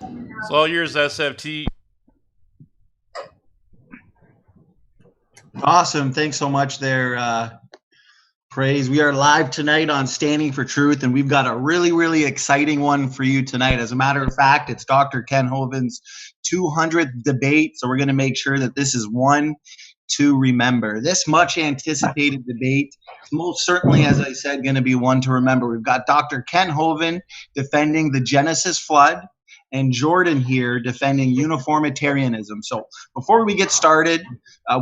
It's all yours, SFT. Awesome. Thanks so much there, Praise. We are live tonight on Standing for Truth, and we've got a really, really exciting one for you tonight. As a matter of fact, it's Dr. Kent Hovind's 200th debate, so we're going to make sure that this is one to remember. This much anticipated debate is most certainly, as I said, going to be one to remember. We've got Dr. Kent Hovind defending the Genesis flood, and Jordan here defending uniformitarianism. So before we get started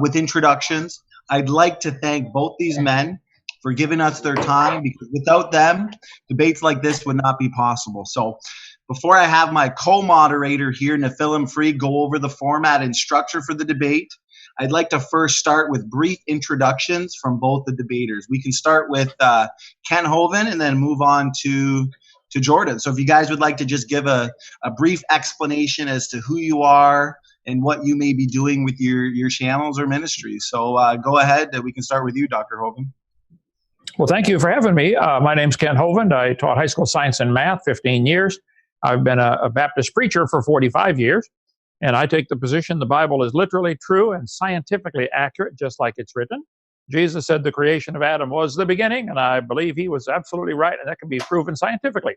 with introductions, I'd like to thank both these men for giving us their time, because without them, debates like this would not be possible. So before I have my co-moderator here, Nephilim Free, go over the format and structure for the debate, I'd like to first start with brief introductions from both the debaters. We can start with Kent Hovind and then move on to Jordan. So if you guys would like to just give a brief explanation as to who you are and what you may be doing with your channels or ministries. So go ahead. We can start with you, Dr. Hovind. Well, thank you for having me. My name's Kent Hovind. I taught high school science and math 15 years. I've been a Baptist preacher for 45 years. And I take the position the Bible is literally true and scientifically accurate, just like it's written. Jesus said the creation of Adam was the beginning, and I believe he was absolutely right, and that can be proven scientifically.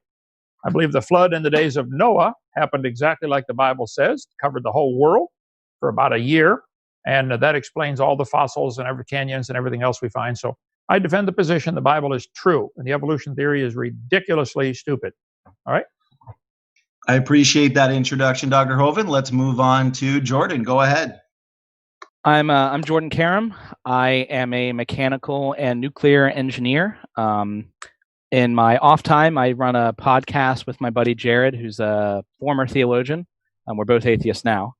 I believe the flood in the days of Noah happened exactly like the Bible says, covered the whole world for about a year, and that explains all the fossils and every canyons and everything else we find. So I defend the position the Bible is true, and the evolution theory is ridiculously stupid. All right? I appreciate that introduction, Dr. Hovind. Let's move on to Jordan. Go ahead. I'm Jordan Karam. I am a mechanical and nuclear engineer. In my off time, I run a podcast with my buddy Jared, who's a former theologian. We're both atheists now.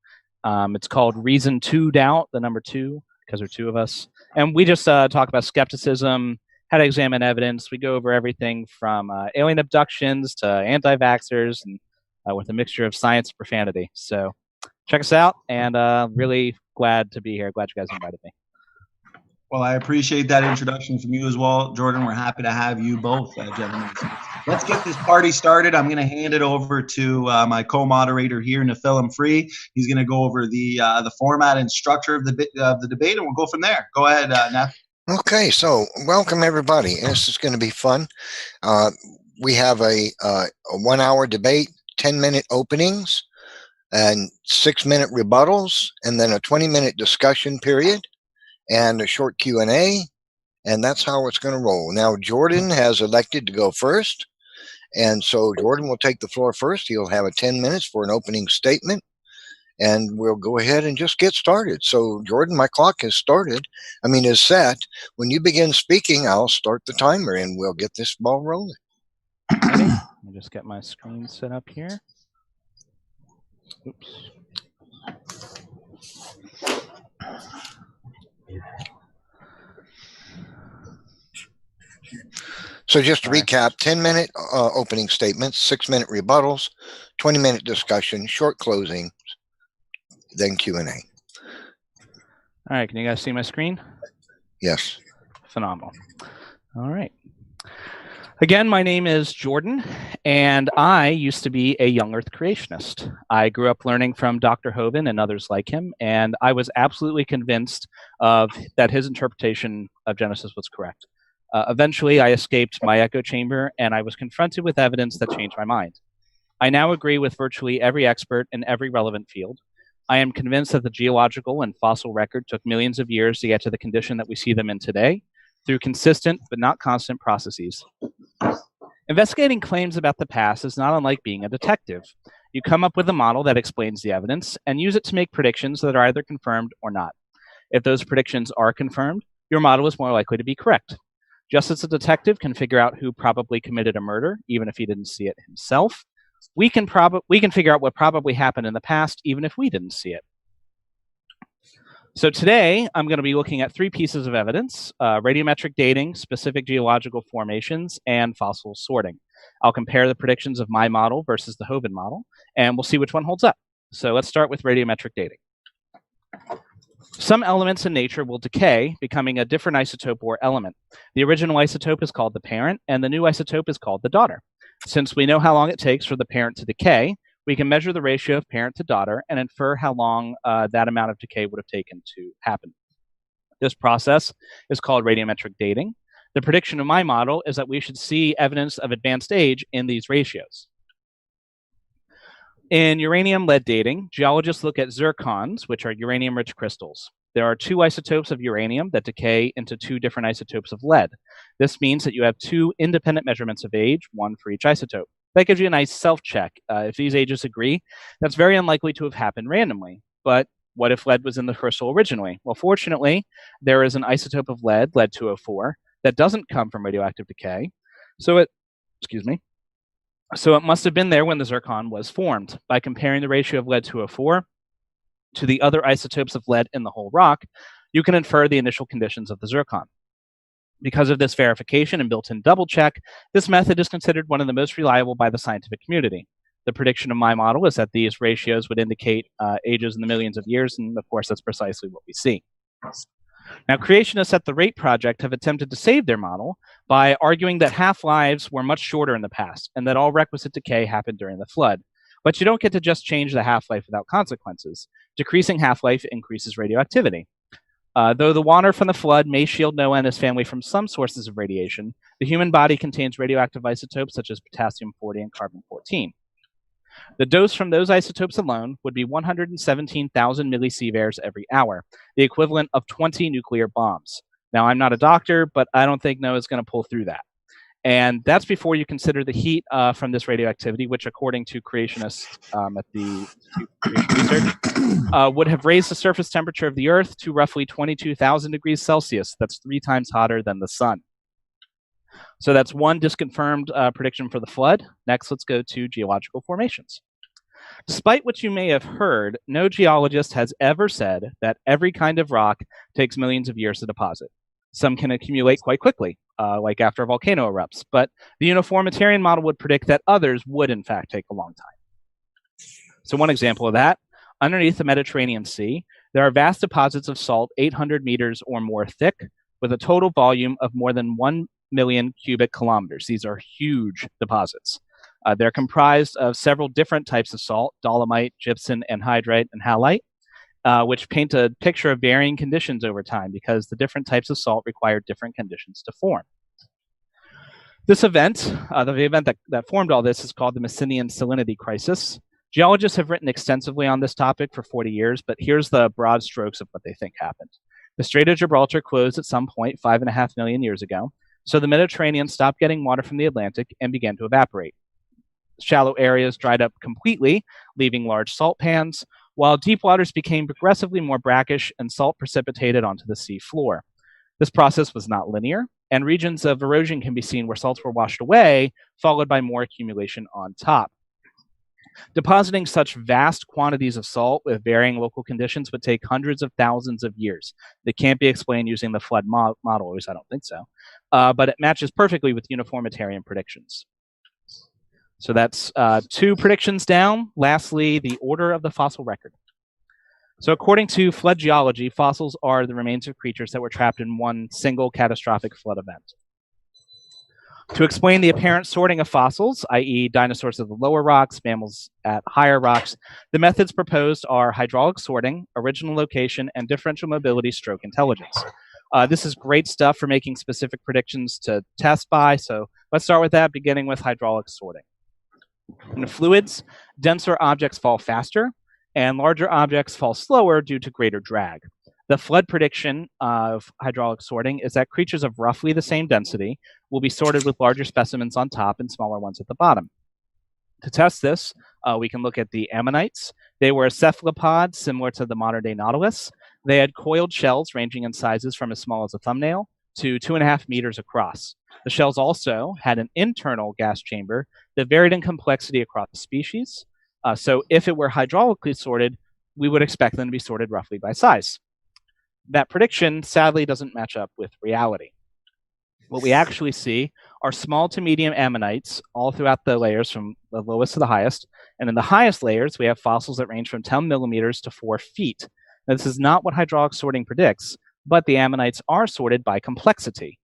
It's called Reason to Doubt, the number 2, because there are 2 of us. And we just talk about skepticism, how to examine evidence. We go over everything from alien abductions to anti-vaxxers, and with a mixture of science and profanity. So check us out, and really glad to be here. Glad you guys invited me. Well, I appreciate that introduction from you as well, Jordan. We're happy to have you both, gentlemen. So let's get this party started. I'm going to hand it over to my co-moderator here, Nephilim Free. He's going to go over the format and structure of the debate, and we'll go from there. Go ahead, Neph. Okay, so welcome everybody. This is going to be fun. We have a 1-hour debate, 10-minute openings, and 6-minute rebuttals, and then a 20-minute discussion period, and a short Q&A, and that's how it's going to roll. Now, Jordan has elected to go first, and so Jordan will take the floor first. He'll have 10 minutes for an opening statement, and we'll go ahead and just get started. So, Jordan, my clock is set. When you begin speaking, I'll start the timer, and we'll get this ball rolling. I'll just get my screen set up here. Oops. So just to recap, 10-minute opening statements, 6-minute rebuttals, 20-minute discussion, short closing, then Q&A. All right, can you guys see my screen? Yes. Phenomenal. All right. Again, my name is Jordan, and I used to be a young Earth creationist. I grew up learning from Dr. Hovind and others like him, and I was absolutely convinced that his interpretation of Genesis was correct. Eventually, I escaped my echo chamber, and I was confronted with evidence that changed my mind. I now agree with virtually every expert in every relevant field. I am convinced that the geological and fossil record took millions of years to get to the condition that we see them in today, through consistent but not constant processes. Investigating claims about the past is not unlike being a detective. You come up with a model that explains the evidence and use it to make predictions that are either confirmed or not. If those predictions are confirmed, your model is more likely to be correct. Just as a detective can figure out who probably committed a murder, even if he didn't see it himself, we can figure out what probably happened in the past, even if we didn't see it. So today, I'm going to be looking at 3 pieces of evidence: radiometric dating, specific geological formations, and fossil sorting. I'll compare the predictions of my model versus the Hovind model, and we'll see which one holds up. So let's start with radiometric dating. Some elements in nature will decay, becoming a different isotope or element. The original isotope is called the parent, and the new isotope is called the daughter. Since we know how long it takes for the parent to decay, we can measure the ratio of parent to daughter and infer how long that amount of decay would have taken to happen. This process is called radiometric dating. The prediction of my model is that we should see evidence of advanced age in these ratios. In uranium-lead dating, geologists look at zircons, which are uranium-rich crystals. There are 2 isotopes of uranium that decay into 2 different isotopes of lead. This means that you have 2 independent measurements of age, one for each isotope. That gives you a nice self-check. If these ages agree, that's very unlikely to have happened randomly. But what if lead was in the crystal originally? Well, fortunately, there is an isotope of lead, lead-204, that doesn't come from radioactive decay. So it must have been there when the zircon was formed. By comparing the ratio of lead-204 to the other isotopes of lead in the whole rock, you can infer the initial conditions of the zircon. Because of this verification and built-in double check, this method is considered one of the most reliable by the scientific community. The prediction of my model is that these ratios would indicate ages in the millions of years, and of course that's precisely what we see. Now, creationists at the RATE project have attempted to save their model by arguing that half-lives were much shorter in the past and that all requisite decay happened during the flood. But you don't get to just change the half-life without consequences. Decreasing half-life increases radioactivity. Though the water from the flood may shield Noah and his family from some sources of radiation, the human body contains radioactive isotopes such as potassium-40 and carbon-14. The dose from those isotopes alone would be 117,000 millisieverts every hour, the equivalent of 20 nuclear bombs. Now, I'm not a doctor, but I don't think Noah's going to pull through that. And that's before you consider the heat from this radioactivity, which, according to creationists at the Creation Research, would have raised the surface temperature of the Earth to roughly 22,000 degrees Celsius. That's 3 times hotter than the sun. So that's one disconfirmed prediction for the flood. Next, let's go to geological formations. Despite what you may have heard, no geologist has ever said that every kind of rock takes millions of years to deposit. Some can accumulate quite quickly, like after a volcano erupts, but the uniformitarian model would predict that others would in fact take a long time. So one example of that, underneath the Mediterranean Sea, there are vast deposits of salt 800 meters or more thick, with a total volume of more than 1 million cubic kilometers. These are huge deposits. They're comprised of several different types of salt, dolomite, gypsum, anhydrite, and halite, which paint a picture of varying conditions over time because the different types of salt require different conditions to form. This event, the event that formed all this, is called the Messinian salinity crisis. Geologists have written extensively on this topic for 40 years, but here's the broad strokes of what they think happened. The Strait of Gibraltar closed at some point 5.5 million years ago, so the Mediterranean stopped getting water from the Atlantic and began to evaporate. Shallow areas dried up completely, leaving large salt pans, while deep waters became progressively more brackish and salt precipitated onto the sea floor. This process was not linear, and regions of erosion can be seen where salts were washed away, followed by more accumulation on top. Depositing such vast quantities of salt with varying local conditions would take hundreds of thousands of years. They can't be explained using the flood model, at least I don't think so. But it matches perfectly with uniformitarian predictions. So that's 2 predictions down. Lastly, the order of the fossil record. So according to flood geology, fossils are the remains of creatures that were trapped in one single catastrophic flood event. To explain the apparent sorting of fossils, i.e. dinosaurs at the lower rocks, mammals at higher rocks, the methods proposed are hydraulic sorting, original location, and differential mobility stroke intelligence. This is great stuff for making specific predictions to test by, so let's start with that, beginning with hydraulic sorting. In fluids, denser objects fall faster, and larger objects fall slower due to greater drag. The flood prediction of hydraulic sorting is that creatures of roughly the same density will be sorted with larger specimens on top and smaller ones at the bottom. To test this, we can look at the ammonites. They were a cephalopod similar to the modern-day nautilus. They had coiled shells ranging in sizes from as small as a thumbnail to 2.5 meters across. The shells also had an internal gas chamber that varied in complexity across species. So if it were hydraulically sorted, we would expect them to be sorted roughly by size. That prediction sadly doesn't match up with reality. What we actually see are small to medium ammonites all throughout the layers from the lowest to the highest. And in the highest layers, we have fossils that range from 10 millimeters to 4 feet. Now, this is not what hydraulic sorting predicts, but the ammonites are sorted by complexity.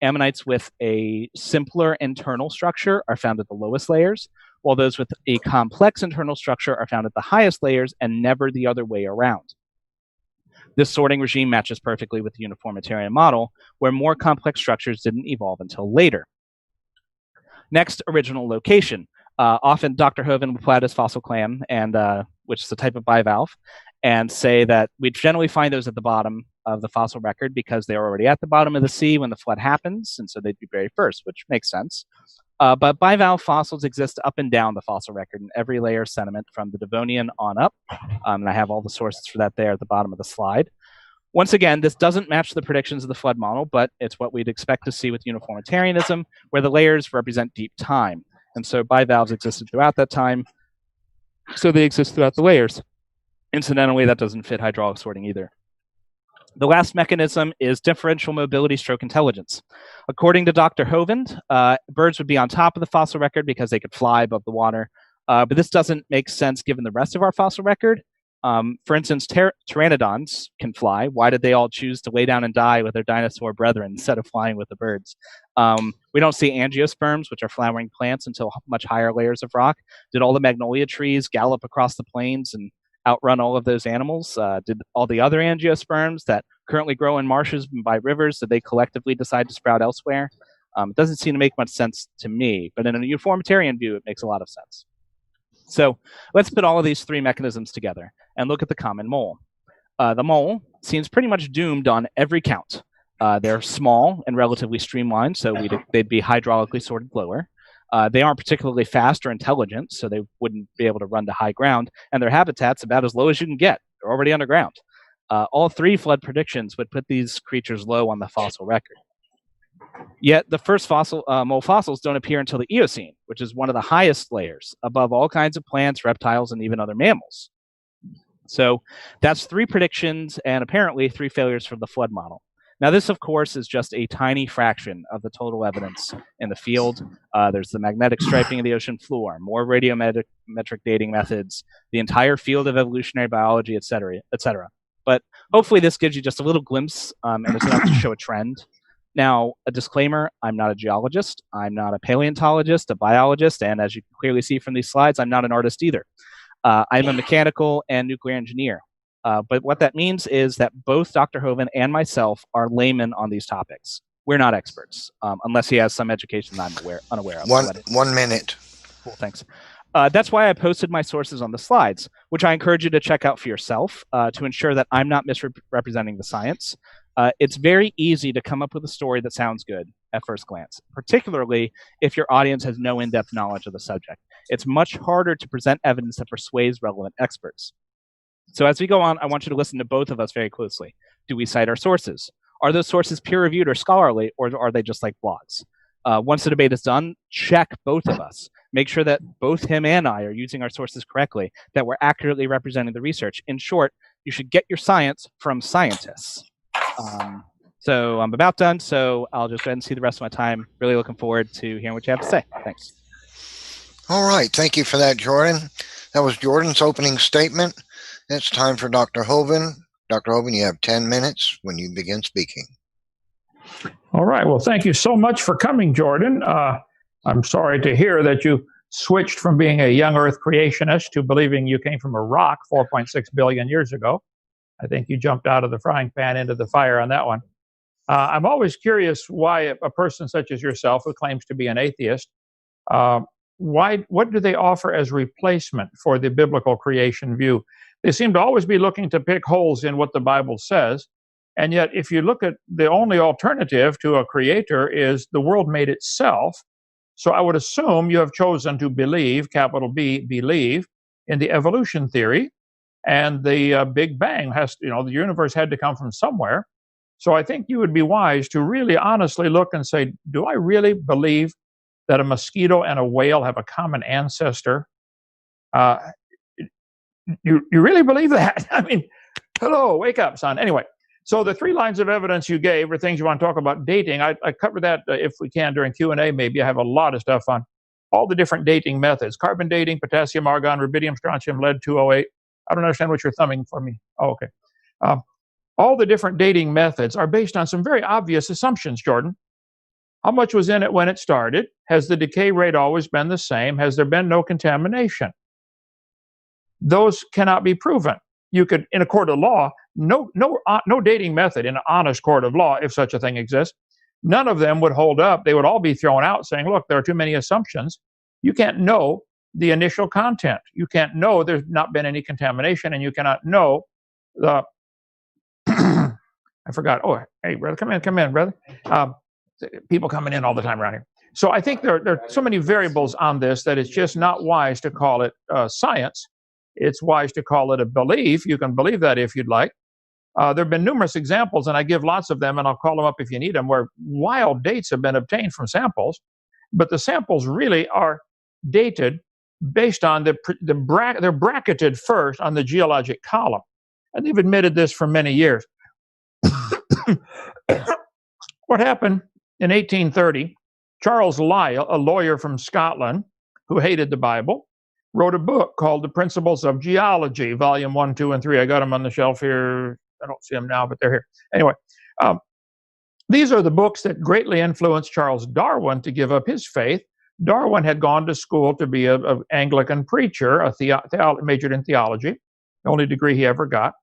ammonites with a simpler internal structure are found at the lowest layers, while those with a complex internal structure are found at the highest layers and never the other way around. This sorting regime matches perfectly with the uniformitarian model, where more complex structures didn't evolve until later. Next, original location. Often Dr. Hovind will apply this fossil clam, and which is a type of bivalve, and say that we generally find those at the bottom of the fossil record because they're already at the bottom of the sea when the flood happens, and so they'd be buried first, which makes sense. But bivalve fossils exist up and down the fossil record in every layer of sediment from the Devonian on up, and I have all the sources for that there at the bottom of the slide. Once again, this doesn't match the predictions of the flood model, but it's what we'd expect to see with uniformitarianism, where the layers represent deep time. And so bivalves existed throughout that time, so they exist throughout the layers. Incidentally, that doesn't fit hydraulic sorting either. The last mechanism is differential mobility stroke intelligence. According to Dr. Hovind, birds would be on top of the fossil record because they could fly above the water, but this doesn't make sense given the rest of our fossil record. For instance, pteranodons can fly. Why did they all choose to lay down and die with their dinosaur brethren instead of flying with the birds? We don't see angiosperms, which are flowering plants, until much higher layers of rock. Did all the magnolia trees gallop across the plains and outrun all of those animals? Did all the other angiosperms that currently grow in marshes and by rivers, did they collectively decide to sprout elsewhere? It doesn't seem to make much sense to me, but in a uniformitarian view, it makes a lot of sense. So let's put all of these three mechanisms together and look at the common mole. The mole seems pretty much doomed on every count. They're small and relatively streamlined, so they'd be hydraulically sorted lower. They aren't particularly fast or intelligent, so they wouldn't be able to run to high ground, and their habitat's about as low as you can get. They're already underground. All three flood predictions would put these creatures low on the fossil record. Yet the first mole fossils don't appear until the Eocene, which is one of the highest layers, above all kinds of plants, reptiles, and even other mammals. So that's three predictions and apparently three failures for the flood model. Now, this, of course, is just a tiny fraction of the total evidence in the field. There's the magnetic striping of the ocean floor, more radiometric dating methods, the entire field of evolutionary biology, et cetera, et cetera. But hopefully this gives you just a little glimpse, and it's enough to show a trend. Now, a disclaimer, I'm not a geologist, I'm not a paleontologist, a biologist, and as you can clearly see from these slides, I'm not an artist either. I'm a mechanical and nuclear engineer. But what that means is that both Dr. Hovind and myself are laymen on these topics. We're not experts, unless he has some education that I'm unaware of. 1 minute. Cool, thanks. That's why I posted my sources on the slides, which I encourage you to check out for yourself to ensure that I'm not misrepresenting the science. It's very easy to come up with a story that sounds good at first glance, particularly if your audience has no in-depth knowledge of the subject. It's much harder to present evidence that persuades relevant experts. So as we go on, I want you to listen to both of us very closely. Do we cite our sources? Are those sources peer-reviewed or scholarly, or are they just like blogs? Once the debate is done, check both of us. Make sure that both him and I are using our sources correctly, that we're accurately representing the research. In short, you should get your science from scientists. So I'm about done, so I'll just go ahead and see the rest of my time. Really looking forward to hearing what you have to say. Thanks. All right. Thank you for that, Jordan. That was Jordan's opening statement. It's time for Dr. Hovind. Dr. Hovind, you have 10 minutes when you begin speaking. All right. Well, thank you so much for coming, Jordan. I'm sorry to hear that you switched from being a young Earth creationist to believing you came from a rock 4.6 billion years ago. I think you jumped out of the frying pan into the fire on that one. I'm always curious why a person such as yourself, who claims to be an atheist, what do they offer as replacement for the biblical creation view? They seem to always be looking to pick holes in what the Bible says. And yet, if you look at the only alternative to a creator is the world made itself. So I would assume you have chosen to believe, capital B, believe, in the evolution theory. And the Big Bang the universe had to come from somewhere. So I think you would be wise to really honestly look and say, do I really believe that a mosquito and a whale have a common ancestor? You really believe that? I mean, hello, wake up, son. Anyway, so the three lines of evidence you gave are things you want to talk about. Dating, I cover that if we can during Q&A maybe. I have a lot of stuff on all the different dating methods. Carbon dating, potassium, argon, rubidium, strontium, lead, 208. I don't understand what you're thumbing for me. Oh, okay. All the different dating methods are based on some very obvious assumptions, Jordan. How much was in it when it started? Has the decay rate always been the same? Has there been no contamination? Those cannot be proven. You could, in a court of law, no dating method in an honest court of law, if such a thing exists, none of them would hold up. They would all be thrown out saying, look, there are too many assumptions. You can't know the initial content. You can't know there's not been any contamination, and you cannot know the I forgot. Oh, hey, brother, come in, brother. People coming in all the time around here. So I think there are so many variables on this that it's just not wise to call it science. It's wise to call it a belief. You can believe that if you'd like. There have been numerous examples, and I give lots of them, and I'll call them up if you need them, where wild dates have been obtained from samples, but the samples really are dated based on they're bracketed first on the geologic column, and they've admitted this for many years. What happened in 1830? Charles Lyell, a lawyer from Scotland who hated the Bible, wrote a book called The Principles of Geology, volume 1, 2, and 3. I got them on the shelf here. I don't see them now, but they're here. Anyway, these are the books that greatly influenced Charles Darwin to give up his faith. Darwin had gone to school to be an Anglican preacher, majored in theology, the only degree he ever got.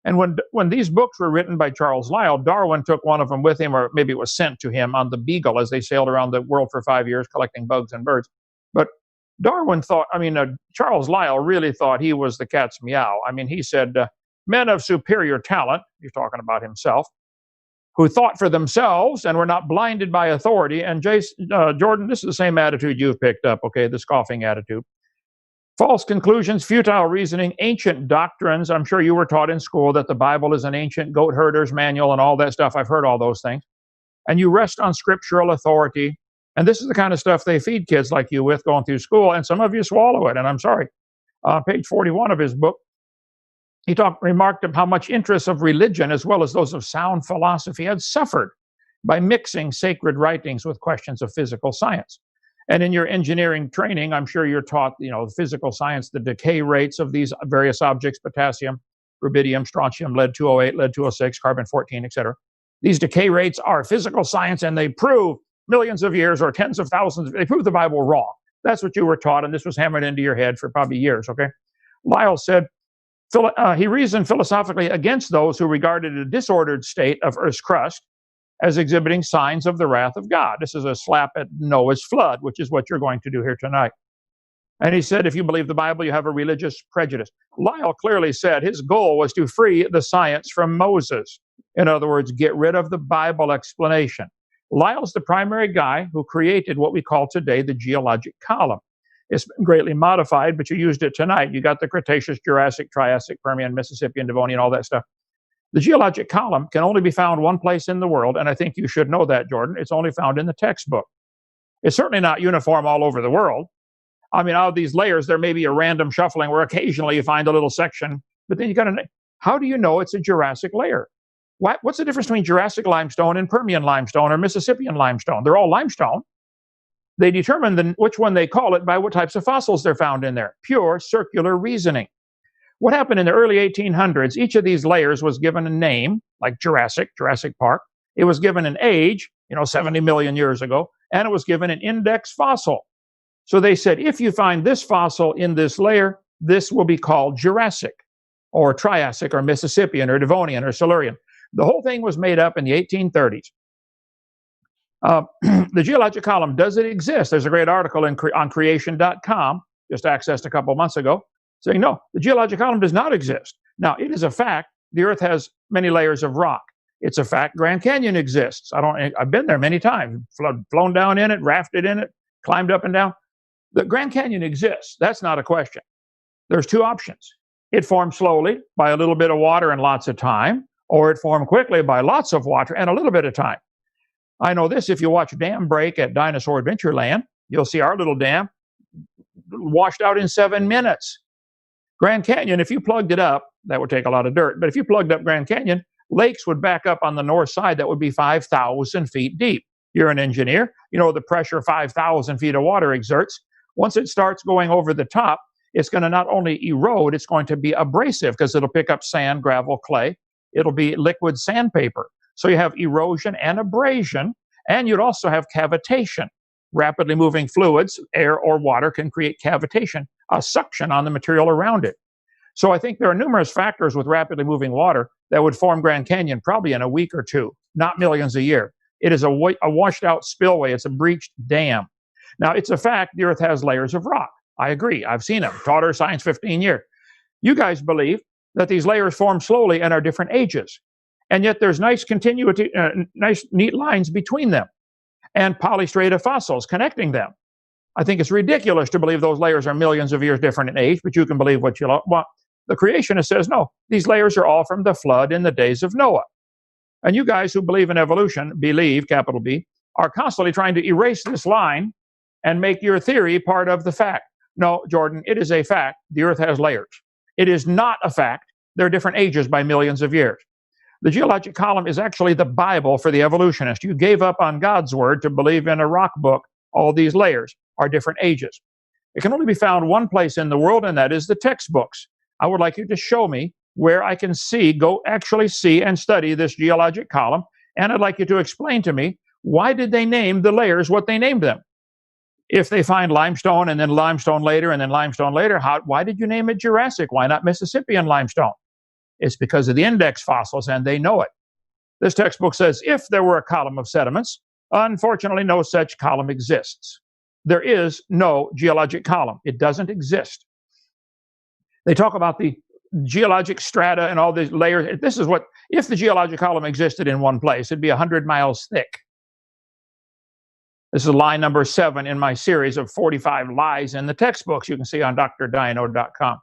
And when these books were written by Charles Lyell, Darwin took one of them with him, or maybe it was sent to him on the Beagle as they sailed around the world for 5 years collecting bugs and birds. But Darwin thought, Charles Lyell really thought he was the cat's meow. He said, men of superior talent, he's talking about himself, who thought for themselves and were not blinded by authority. And Jordan, this is the same attitude you've picked up, okay, the scoffing attitude. False conclusions, futile reasoning, ancient doctrines. I'm sure you were taught in school that the Bible is an ancient goat herder's manual and all that stuff. I've heard all those things. And you rest on scriptural authority. And this is the kind of stuff they feed kids like you with going through school. And some of you swallow it. And I'm sorry. Page 41 of his book, he remarked of how much interest of religion as well as those of sound philosophy had suffered by mixing sacred writings with questions of physical science. And in your engineering training, I'm sure you're taught, the physical science, the decay rates of these various objects, potassium, rubidium, strontium, lead 208, lead 206, carbon 14, etc. These decay rates are physical science, and they prove millions of years or tens of thousands, they prove the Bible wrong. That's what you were taught, and this was hammered into your head for probably years, okay? Lyell said, he reasoned philosophically against those who regarded a disordered state of Earth's crust as exhibiting signs of the wrath of God. This is a slap at Noah's flood, which is what you're going to do here tonight. And he said, if you believe the Bible, you have a religious prejudice. Lyell clearly said his goal was to free the science from Moses. In other words, get rid of the Bible explanation. Lyell's the primary guy who created what we call today the geologic column. It's been greatly modified, but you used it tonight. You got the Cretaceous, Jurassic, Triassic, Permian, Mississippian, Devonian, all that stuff. The geologic column can only be found one place in the world, and I think you should know that, Jordan. It's only found in the textbook. It's certainly not uniform all over the world. Out of these layers, there may be a random shuffling where occasionally you find a little section, but then you got to, how do you know it's a Jurassic layer? What's the difference between Jurassic limestone and Permian limestone or Mississippian limestone? They're all limestone. They determine which one they call it by what types of fossils they're found in there. Pure circular reasoning. What happened in the early 1800s, each of these layers was given a name, like Jurassic Park. It was given an age, 70 million years ago, and it was given an index fossil. So they said, if you find this fossil in this layer, this will be called Jurassic, or Triassic, or Mississippian, or Devonian, or Silurian. The whole thing was made up in the 1830s. The geologic column, does it exist? There's a great article on creation.com, just accessed a couple months ago, saying, no, the geologic column does not exist. Now, it is a fact the Earth has many layers of rock. It's a fact Grand Canyon exists. I've been there many times, flown down in it, rafted in it, climbed up and down. The Grand Canyon exists. That's not a question. There's two options. It formed slowly by a little bit of water and lots of time, or it formed quickly by lots of water and a little bit of time. I know this, if you watch Dam Break at Dinosaur Adventureland, you'll see our little dam washed out in 7 minutes. Grand Canyon, if you plugged it up, that would take a lot of dirt, but if you plugged up Grand Canyon, lakes would back up on the north side that would be 5,000 feet deep. You're an engineer, you know the pressure 5,000 feet of water exerts. Once it starts going over the top, it's going to not only erode, it's going to be abrasive because it'll pick up sand, gravel, clay. It'll be liquid sandpaper. So you have erosion and abrasion, And you'd also have cavitation. Rapidly moving fluids, air or water, can create cavitation, a suction on the material around it. So I think there are numerous factors with rapidly moving water that would form Grand Canyon probably in a week or two, not millions a year. It is a washed out spillway. It's a breached dam. Now, it's a fact the Earth has layers of rock. I agree. I've seen them. Taught her science 15 years. You guys believe that these layers form slowly and are different ages. And yet there's nice continuity, nice neat lines between them and polystrata fossils connecting them. I think it's ridiculous to believe those layers are millions of years different in age, but you can believe what you want. The creationist says, no, these layers are all from the flood in the days of Noah. And you guys who believe in evolution, believe, capital B, are constantly trying to erase this line and make your theory part of the fact. No, Jordan, it is a fact. The Earth has layers. It is not a fact. They're different ages by millions of years. The geologic column is actually the Bible for the evolutionist. You gave up on God's word to believe in a rock book. All these layers are different ages. It can only be found one place in the world, and that is the textbooks. I would like you to show me where I can go actually see and study this geologic column, and I'd like you to explain to me, why did they name the layers what they named them? If they find limestone and then limestone later and then limestone later, why did you name it Jurassic? Why not Mississippian limestone? It's because of the index fossils, and they know it. This textbook says, if there were a column of sediments, unfortunately, no such column exists. There is no geologic column. It doesn't exist. They talk about the geologic strata and all these layers. This is what, if the geologic column existed in one place, it'd be 100 miles thick. This is lie number 7 in my series of 45 lies in the textbooks you can see on drdino.com.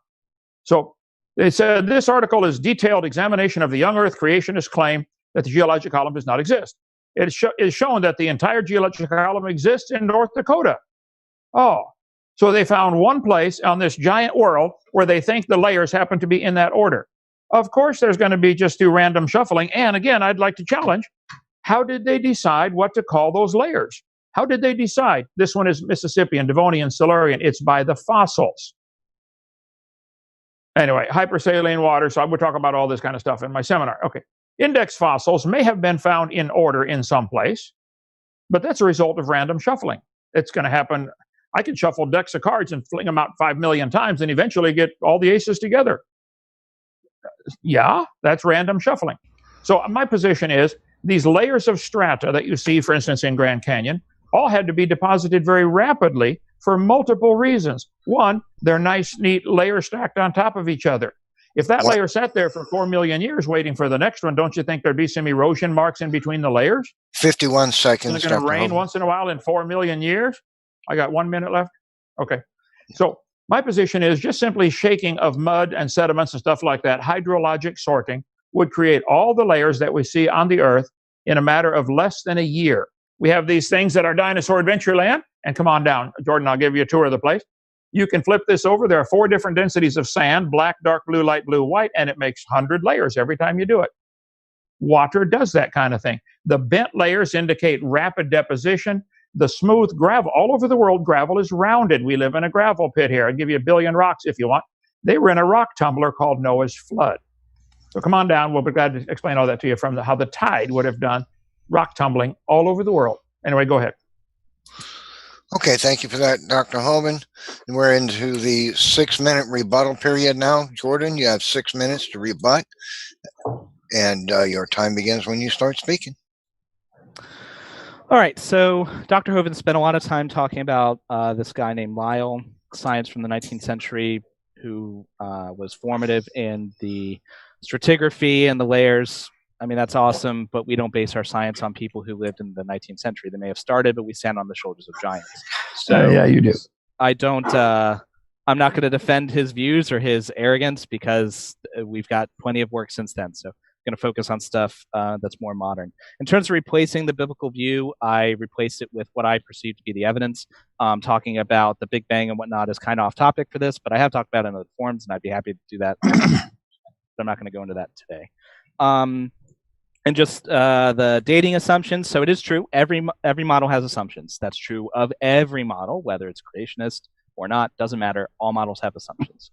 So they said this article is detailed examination of the young Earth creationist claim that the geologic column does not exist. It is shown that the entire geologic column exists in North Dakota. Oh, so they found one place on this giant world where they think the layers happen to be in that order. Of course, there's going to be just through random shuffling. And again, I'd like to challenge, how did they decide what to call those layers? How did they decide? This one is Mississippian, Devonian, Silurian. It's by the fossils. Anyway, hypersaline water. So I would talk about all this kind of stuff in my seminar. Okay. Index fossils may have been found in order in some place, but that's a result of random shuffling. It's going to happen. I can shuffle decks of cards and fling them out 5 million times and eventually get all the aces together. Yeah, that's random shuffling. So my position is these layers of strata that you see, for instance, in Grand Canyon, all had to be deposited very rapidly for multiple reasons. One, they're nice, neat layers stacked on top of each other. If that layer sat there for 4 million years waiting for the next one, don't you think there'd be some erosion marks in between the layers? 51 seconds. Is it going to rain once in a while in 4 million years? I got 1 minute left. Okay. So my position is just simply shaking of mud and sediments and stuff like that, hydrologic sorting, would create all the layers that we see on the Earth in a matter of less than a year. We have these things at our Dinosaur Adventureland, and come on down, Jordan, I'll give you a tour of the place. You can flip this over. There are 4 different densities of sand, black, dark blue, light blue, white, and it makes 100 layers every time you do it. Water does that kind of thing. The bent layers indicate rapid deposition. The smooth gravel, all over the world, gravel is rounded. We live in a gravel pit here. I'll give you a billion rocks if you want. They were in a rock tumbler called Noah's flood. So come on down. We'll be glad to explain all that to you from how the tide would have done rock tumbling all over the world. Anyway, go ahead. Okay, thank you for that, Dr. Hovind. And we're into the 6-minute rebuttal period now. Jordan, you have 6 minutes to rebut, and your time begins when you start speaking. All right, so Dr. Hovind spent a lot of time talking about this guy named Lyell, science from the 19th century, who was formative in the stratigraphy and the layers. I mean, that's awesome, but we don't base our science on people who lived in the 19th century. They may have started, but we stand on the shoulders of giants. So yeah, you do. I don't, I'm not going to defend his views or his arrogance because we've got plenty of work since then. So I'm going to focus on stuff that's more modern. In terms of replacing the biblical view, I replaced it with what I perceive to be the evidence. Talking about the Big Bang and whatnot is kind of off topic for this, but I have talked about it in other forums, and I'd be happy to do that. But I'm not going to go into that today. And just the dating assumptions. So it is true. Every model has assumptions. That's true of every model, whether it's creationist or not. Doesn't matter. All models have assumptions.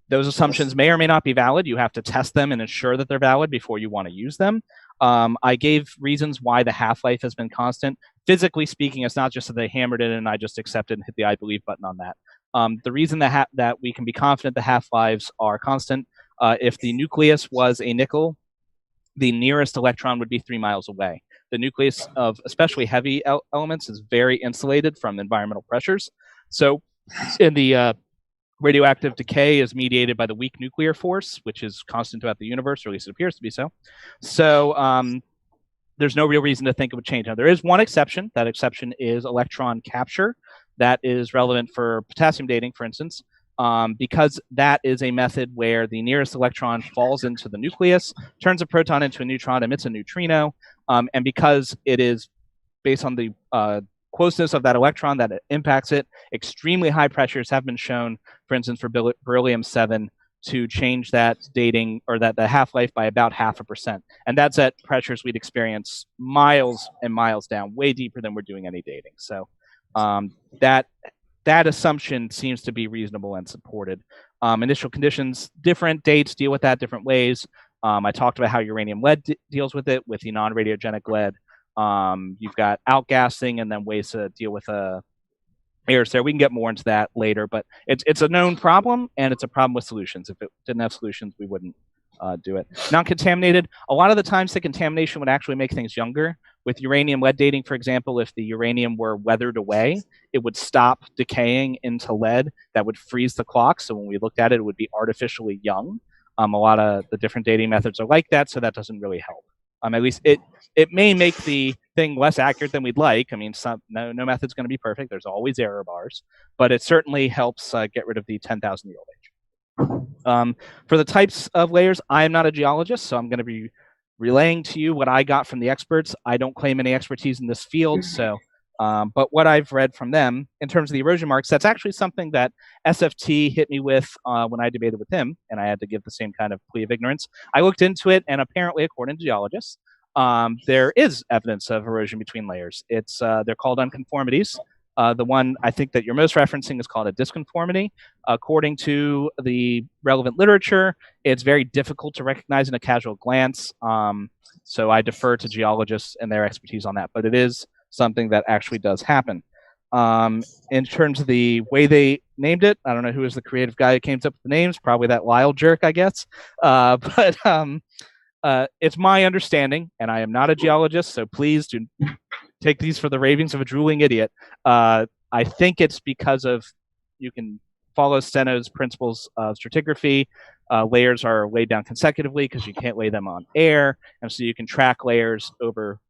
Those assumptions may or may not be valid. You have to test them and ensure that they're valid before you want to use them. I gave reasons why the half-life has been constant. Physically speaking, it's not just that they hammered it and I just accepted and hit the I believe button on that. The reason that we can be confident the half-lives are constant, if the nucleus was a nickel, the nearest electron would be 3 miles away. The nucleus of especially heavy elements is very insulated from environmental pressures. So in the radioactive decay is mediated by the weak nuclear force, which is constant throughout the universe, or at least it appears to be so. So there's no real reason to think it would change. Now, there is one exception. That exception is electron capture. That is relevant for potassium dating, for instance, because that is a method where the nearest electron falls into the nucleus, turns a proton into a neutron, emits a neutrino, and because it is based on the closeness of that electron that it impacts it, extremely high pressures have been shown, for instance, for beryllium-7 to change that dating or that the half-life by about 0.5%. And that's at pressures we'd experience miles and miles down, way deeper than we're doing any dating. So that assumption seems to be reasonable and supported. Initial conditions, different dates deal with that different ways. I talked about how uranium-lead deals with it, with the non-radiogenic lead. You've got outgassing and then ways to deal with errors there. We can get more into that later, but it's a known problem, and it's a problem with solutions. If it didn't have solutions, we wouldn't do it. Non-contaminated, a lot of the times the contamination would actually make things younger. With uranium-lead dating, for example, if the uranium were weathered away, it would stop decaying into lead. That would freeze the clock, so when we looked at it, it would be artificially young. A lot of the different dating methods are like that, so that doesn't really help. At least it may make the thing less accurate than we'd like. I mean, no method's going to be perfect. There's always error bars, but it certainly helps get rid of the 10,000-year-old age. For the types of layers, I am not a geologist, so I'm going to be relaying to you what I got from the experts. I don't claim any expertise in this field, so but what I've read from them in terms of the erosion marks, that's actually something that SFT hit me with when I debated with him, and I had to give the same kind of plea of ignorance. I looked into it, and apparently, according to geologists, there is evidence of erosion between layers. They're called unconformities. The one I think that you're most referencing is called a disconformity. According to the relevant literature, it's very difficult to recognize in a casual glance. So I defer to geologists and their expertise on that, but it is something that actually does happen. In terms of the way they named it, I don't know who was the creative guy who came up with the names, probably that Lyle jerk, I guess. But it's my understanding, and I am not a geologist, so please do take these for the ravings of a drooling idiot. I think it's because of, you can follow Steno's principles of stratigraphy. Layers are laid down consecutively because you can't lay them on air, and so you can track layers over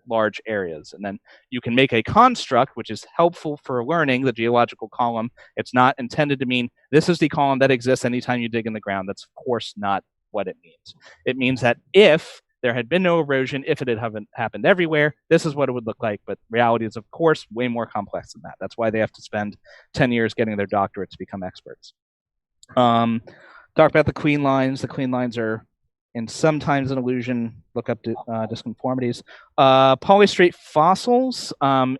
large areas. And then you can make a construct, which is helpful for learning the geological column. It's not intended to mean this is the column that exists anytime you dig in the ground. That's, of course, not what it means. It means that if there had been no erosion, if it had happened everywhere, this is what it would look like. But reality is, of course, way more complex than that. That's why they have to spend 10 years getting their doctorate to become experts. Talk about the clean lines. The clean lines are and sometimes an illusion. Look up disconformities. Polystrate fossils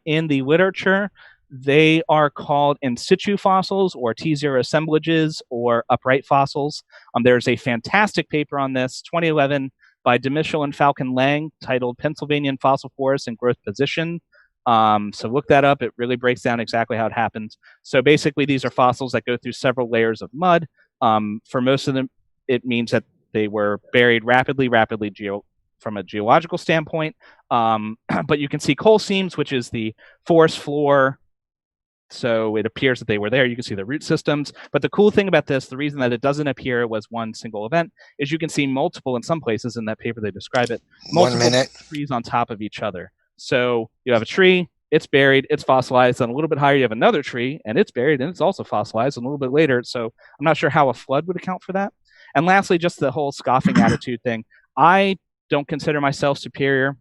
in the literature, they are called in situ fossils or T0 assemblages or upright fossils. There's a fantastic paper on this, 2011, by DeMichel and Falcon Lang, titled Pennsylvanian Fossil Forests and Growth Position. So look that up. It really breaks down exactly how it happens. So basically, these are fossils that go through several layers of mud. For most of them, it means that they were buried rapidly from a geological standpoint. But you can see coal seams, which is the forest floor. So it appears that they were there. You can see the root systems. But the cool thing about this, the reason that it doesn't appear was one single event, is you can see multiple, in some places in that paper they describe it, multiple trees on top of each other. So you have a tree, it's buried, it's fossilized, and a little bit higher you have another tree, and it's buried, and it's also fossilized, and a little bit later. So I'm not sure how a flood would account for that. And lastly, just the whole scoffing attitude thing. I don't consider myself superior.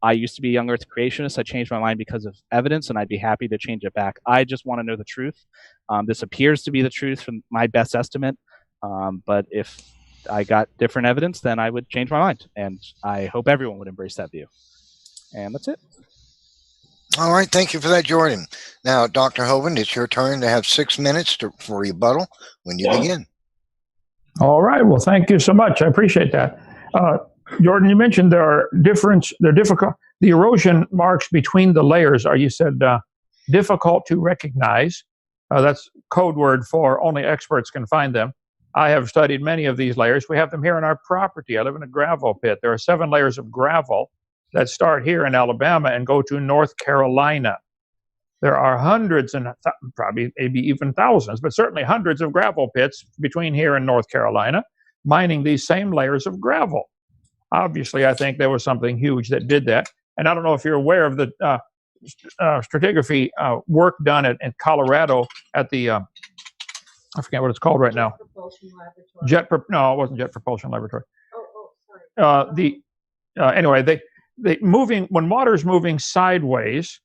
I used to be a young Earth creationist. I changed my mind because of evidence, and I'd be happy to change it back. I just want to know the truth. This appears to be the truth from my best estimate. But if I got different evidence, then I would change my mind. And I hope everyone would embrace that view. And that's it. All right. Thank you for that, Jordan. Now, Dr. Hovind, it's your turn to have 6 minutes for rebuttal when you begin. All right. Well, thank you so much. I appreciate that. Jordan, you mentioned there are difficult. The erosion marks between the layers are, you said, difficult to recognize. That's code word for only experts can find them. I have studied many of these layers. We have them here on our property. I live in a gravel pit. There are 7 layers of gravel that start here in Alabama and go to North Carolina. There are hundreds and probably maybe even thousands, but certainly hundreds of gravel pits between here and North Carolina, mining these same layers of gravel. Obviously, I think there was something huge that did that. And I don't know if you're aware of the stratigraphy work done in Colorado at the, I forget what it's called right now. No, it wasn't Jet Propulsion Laboratory. Anyway, when water's moving sideways,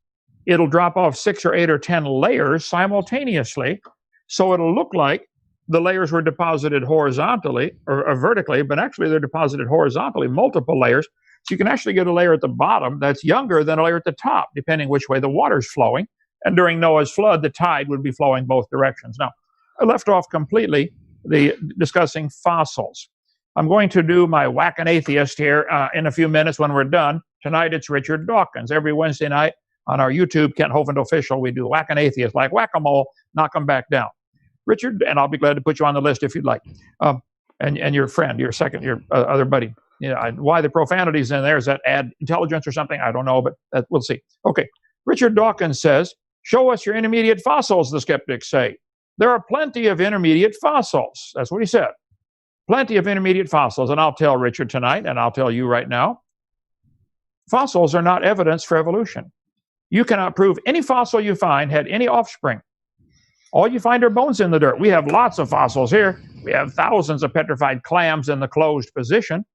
it'll drop off 6 or 8 or 10 layers simultaneously. So it'll look like the layers were deposited horizontally or vertically, but actually they're deposited horizontally, multiple layers. So you can actually get a layer at the bottom that's younger than a layer at the top, depending which way the water's flowing. And during Noah's flood, the tide would be flowing both directions. Now, I left off completely discussing fossils. I'm going to do my Whack an Atheist here in a few minutes when we're done. Tonight it's Richard Dawkins. Every Wednesday night on our YouTube, Kent Hovind Official, we do Whack an Atheist, like whack-a-mole, knock them back down. Richard, and I'll be glad to put you on the list if you'd like. And your friend, your other buddy. Why the profanity's in there, is that add intelligence or something? I don't know, but we'll see. Okay, Richard Dawkins says, show us your intermediate fossils, the skeptics say. There are plenty of intermediate fossils. That's what he said. Plenty of intermediate fossils. And I'll tell Richard tonight, and I'll tell you right now, fossils are not evidence for evolution. You cannot prove any fossil you find had any offspring. All you find are bones in the dirt. We have lots of fossils here. We have thousands of petrified clams in the closed position.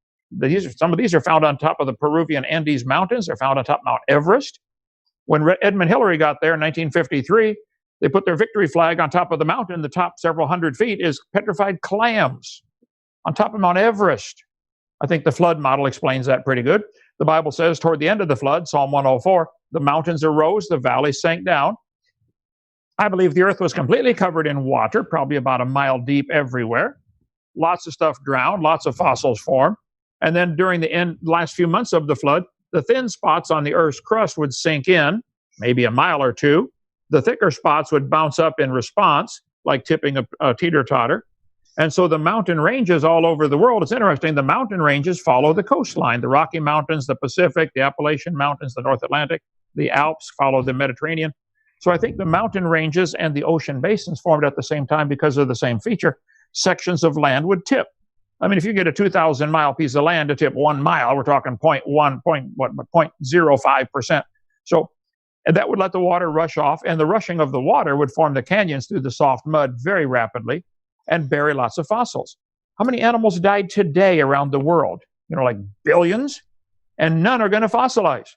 Some of these are found on top of the Peruvian Andes Mountains. They're found on top of Mount Everest. When Edmund Hillary got there in 1953, they put their victory flag on top of the mountain. The top several hundred feet is petrified clams on top of Mount Everest. I think the flood model explains that pretty good. The Bible says toward the end of the flood, Psalm 104, the mountains arose, the valleys sank down. I believe the earth was completely covered in water, probably about a mile deep everywhere. Lots of stuff drowned, lots of fossils formed. And then during the last few months of the flood, the thin spots on the earth's crust would sink in, maybe a mile or two. The thicker spots would bounce up in response, like tipping a teeter-totter. And so the mountain ranges all over the world, it's interesting, the mountain ranges follow the coastline. The Rocky Mountains, the Pacific, the Appalachian Mountains, the North Atlantic, the Alps follow the Mediterranean. So I think the mountain ranges and the ocean basins formed at the same time because of the same feature. Sections of land would tip. I mean, if you get a 2,000-mile piece of land to tip 1 mile, we're talking 0.05%. So and that would let the water rush off, and the rushing of the water would form the canyons through the soft mud very rapidly and bury lots of fossils. How many animals died today around the world? Like billions, and none are going to fossilize.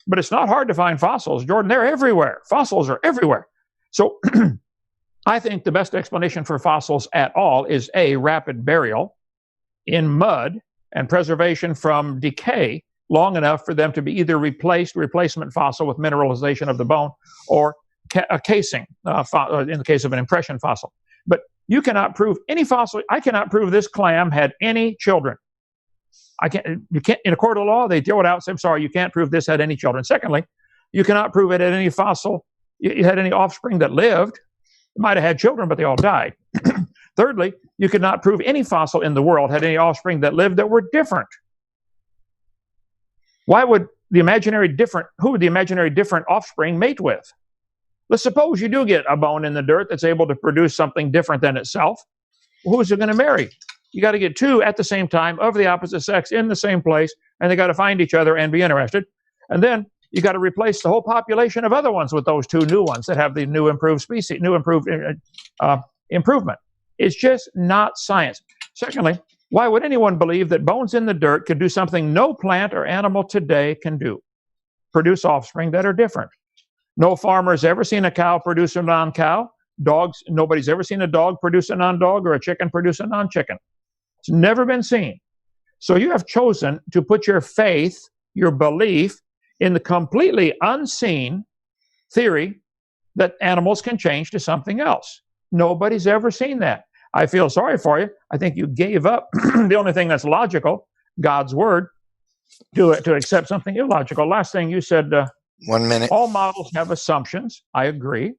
But it's not hard to find fossils, Jordan. They're everywhere. Fossils are everywhere. So I think the best explanation for fossils at all is A, rapid burial in mud and preservation from decay long enough for them to be either replacement fossil with mineralization of the bone, or a casing in the case of an impression fossil. But you cannot prove any fossil. I cannot prove this clam had any children. You can't, in a court of law, they throw it out and say, I'm sorry, you can't prove this had any children. Secondly, you cannot prove it had any fossil, it had any offspring that lived. It might have had children, but they all died. Thirdly, you could not prove any fossil in the world had any offspring that lived that were different. Who would the imaginary different offspring mate with? Let's suppose you do get a bone in the dirt that's able to produce something different than itself. Well, who's it going to marry? You got to get two at the same time of the opposite sex in the same place, and they got to find each other and be interested. And then you got to replace the whole population of other ones with those two new ones that have the new improved species, improvement. It's just not science. Secondly, why would anyone believe that bones in the dirt could do something no plant or animal today can do? Produce offspring that are different. No farmer's ever seen a cow produce a non-cow. Dogs, nobody's ever seen a dog produce a non-dog or a chicken produce a non-chicken. It's never been seen. So you have chosen to put your faith, your belief, in the completely unseen theory that animals can change to something else. Nobody's ever seen that. I feel sorry for you. I think you gave up the only thing that's logical, God's word to accept something illogical. Last thing you said, 1 minute. all models have assumptions. I agree.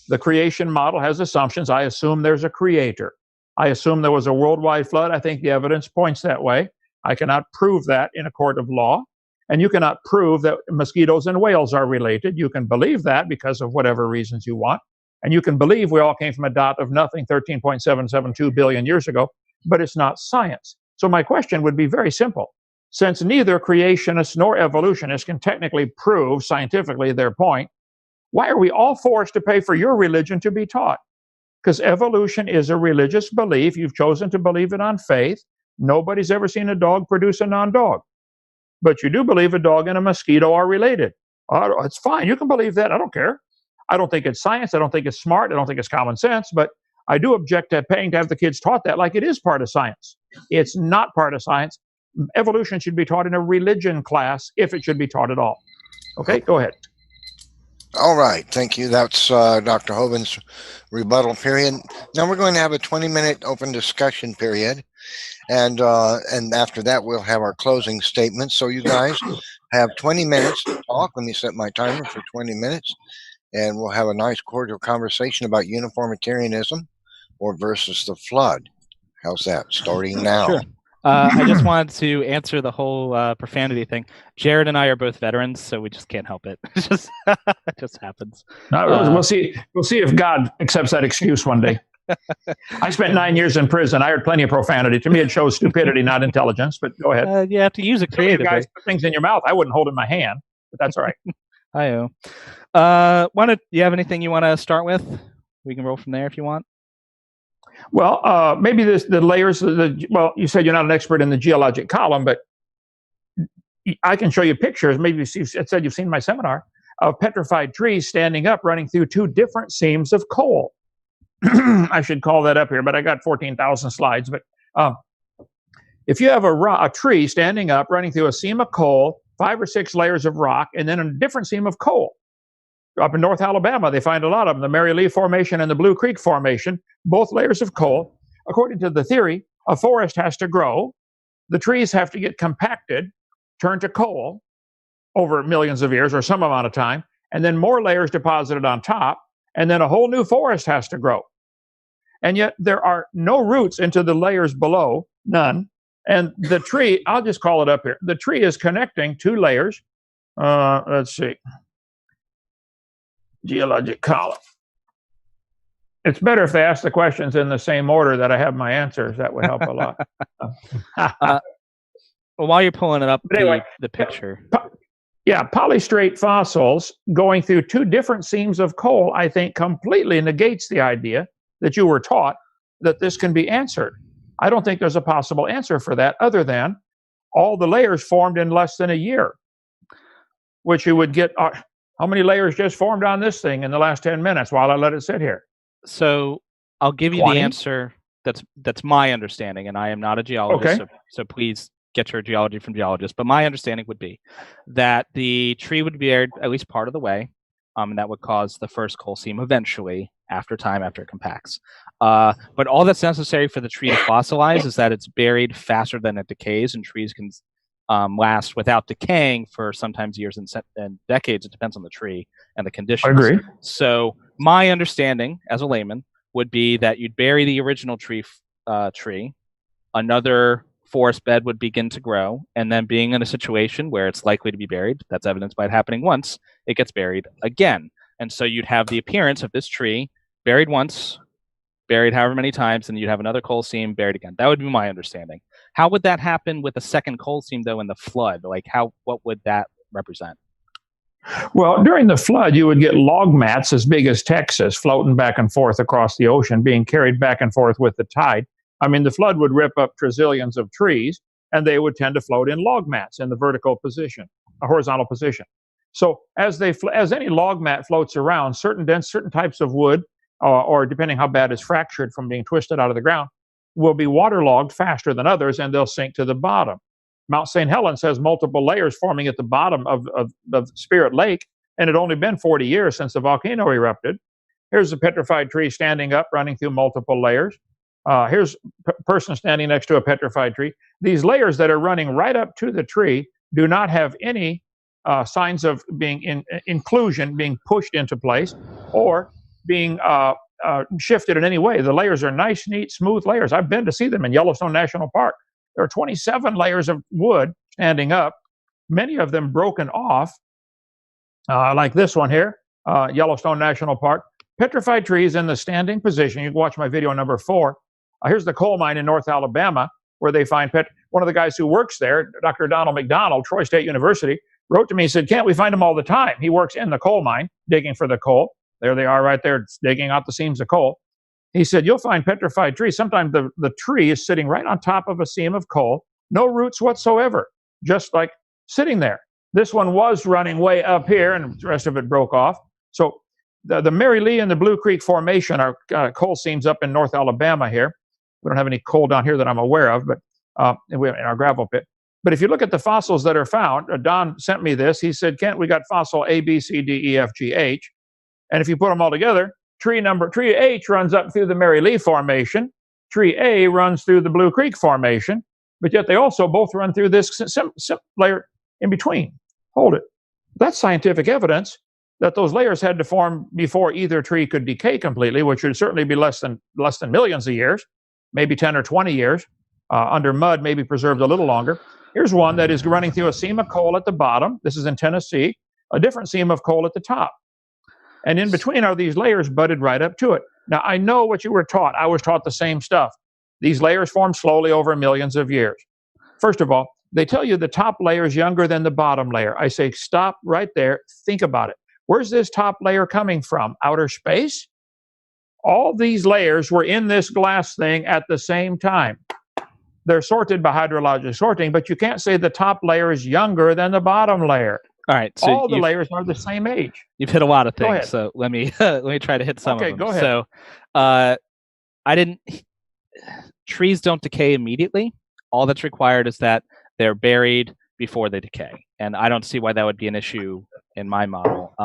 The creation model has assumptions. I assume there's a creator. I assume there was a worldwide flood. I think the evidence points that way. I cannot prove that in a court of law. And you cannot prove that mosquitoes and whales are related. You can believe that because of whatever reasons you want. And you can believe we all came from a dot of nothing 13.772 billion years ago, but it's not science. So my question would be very simple. Since neither creationists nor evolutionists can technically prove scientifically their point, why are we all forced to pay for your religion to be taught? Because evolution is a religious belief. You've chosen to believe it on faith. Nobody's ever seen a dog produce a non-dog. But you do believe a dog and a mosquito are related. Oh, it's fine. You can believe that. I don't care. I don't think it's science. I don't think it's smart. I don't think it's common sense. But I do object to paying to have the kids taught that like it is part of science. It's not part of science. Evolution should be taught in a religion class, if it should be taught at all. Okay, go ahead. All right, thank you. That's Dr. Hovind's rebuttal period. Now we're going to have a 20-minute open discussion period, and after that we'll have our closing statements. So you guys have 20 minutes to talk. Let me set my timer for 20 minutes, and we'll have a nice cordial conversation about uniformitarianism or versus the flood. How's that? Starting now. Sure. I just wanted to answer the whole profanity thing. Jared and I are both veterans, so we just can't help it. It just happens. We'll see. We'll see if God accepts that excuse one day. I spent 9 years in prison. I heard plenty of profanity. To me, it shows stupidity, not intelligence. But go ahead. You have to use it creatively. You guys put things in your mouth. I wouldn't hold in my hand, but that's all right. Do you have anything you want to start with? We can roll from there if you want. Well, maybe the layers. Well, you said you're not an expert in the geologic column, but I can show you pictures. Maybe you've seen my seminar of petrified trees standing up, running through two different seams of coal. I should call that up here, but I got 14,000 slides. But if you have a tree standing up, running through a seam of coal, 5 or 6 layers of rock, and then a different seam of coal. Up in North Alabama, they find a lot of them, the Mary Lee Formation and the Blue Creek Formation, both layers of coal. According to the theory, a forest has to grow. The trees have to get compacted, turned to coal over millions of years or some amount of time, and then more layers deposited on top, and then a whole new forest has to grow. And yet there are no roots into the layers below, none. And the tree, I'll just call it up here. The tree is connecting 2 layers. Let's see. Geologic column. It's better if they ask the questions in the same order that I have my answers. That would help a lot. Well, while you're pulling it up, anyway, the picture. Polystrate fossils going through 2 different seams of coal, I think, completely negates the idea that you were taught that this can be answered. I don't think there's a possible answer for that other than all the layers formed in less than a year, which you would get. How many layers just formed on this thing in the last 10 minutes while I let it sit here? So I'll give you 20? the answer. That's my understanding, and I am not a geologist, okay. so please get your geology from geologists. But my understanding would be that the tree would be buried at least part of the way, and that would cause the first coal seam eventually after it compacts. But all that's necessary for the tree to fossilize is that it's buried faster than it decays, and trees can last without decaying for sometimes years and decades. It depends on the tree and the conditions. I agree. So my understanding as a layman would be that you'd bury the original tree, another forest bed would begin to grow, and then being in a situation where it's likely to be buried, that's evidenced by it happening once, it gets buried again. And so you'd have the appearance of this tree buried once, buried however many times, and you'd have another coal seam buried again. That would be my understanding. How would that happen with a second coal seam, though, in the flood? Like, what would that represent? Well, during the flood, you would get log mats as big as Texas floating back and forth across the ocean, being carried back and forth with the tide. I mean, the flood would rip up trillions of trees, and they would tend to float in log mats in the vertical position, a horizontal position. So as any log mat floats around, certain types of wood, or depending how bad it's fractured from being twisted out of the ground, will be waterlogged faster than others, and they'll sink to the bottom. Mount St. Helens has multiple layers forming at the bottom of Spirit Lake, and it had only been 40 years since the volcano erupted. Here's a petrified tree standing up, running through multiple layers. Here's a person standing next to a petrified tree. These layers that are running right up to the tree do not have any signs of being inclusion, being pushed into place, or being shifted in any way. The layers are nice, neat, smooth layers. I've been to see them in Yellowstone National Park. There are 27 layers of wood standing up, many of them broken off, like this one here, Yellowstone National Park. Petrified trees in the standing position. You can watch my video number 4. Here's the coal mine in North Alabama where they find one of the guys who works there, Dr. Donald McDonald, Troy State University, wrote to me and said, "Can't we find them all the time?" He works in the coal mine, digging for the coal. There they are right there, digging out the seams of coal. He said, "You'll find petrified trees. Sometimes the tree is sitting right on top of a seam of coal, no roots whatsoever, just like sitting there." This one was running way up here, and the rest of it broke off. So the Mary Lee and the Blue Creek Formation are coal seams up in North Alabama here. We don't have any coal down here that I'm aware of, but in our gravel pit. But if you look at the fossils that are found, Don sent me this. He said, "Kent, we got fossil A, B, C, D, E, F, G, H. And if you put them all together, tree H runs up through the Mary Lee Formation. Tree A runs through the Blue Creek Formation. But yet they also both run through this layer in between. Hold it. That's scientific evidence that those layers had to form before either tree could decay completely, which would certainly be less than millions of years, maybe 10 or 20 years. Under mud, maybe preserved a little longer. Here's one that is running through a seam of coal at the bottom. This is in Tennessee. A different seam of coal at the top. And in between are these layers budded right up to it. Now, I know what you were taught. I was taught the same stuff. These layers form slowly over millions of years. First of all, they tell you the top layer is younger than the bottom layer. I say, stop right there. Think about it. Where's this top layer coming from? Outer space? All these layers were in this glass thing at the same time. They're sorted by hydrologic sorting, but you can't say the top layer is younger than the bottom layer. All right. So all the layers are the same age. You've hit a lot of things. So let me try to hit some of them. Okay, go ahead. So trees don't decay immediately. All that's required is that they're buried before they decay. And I don't see why that would be an issue in my model.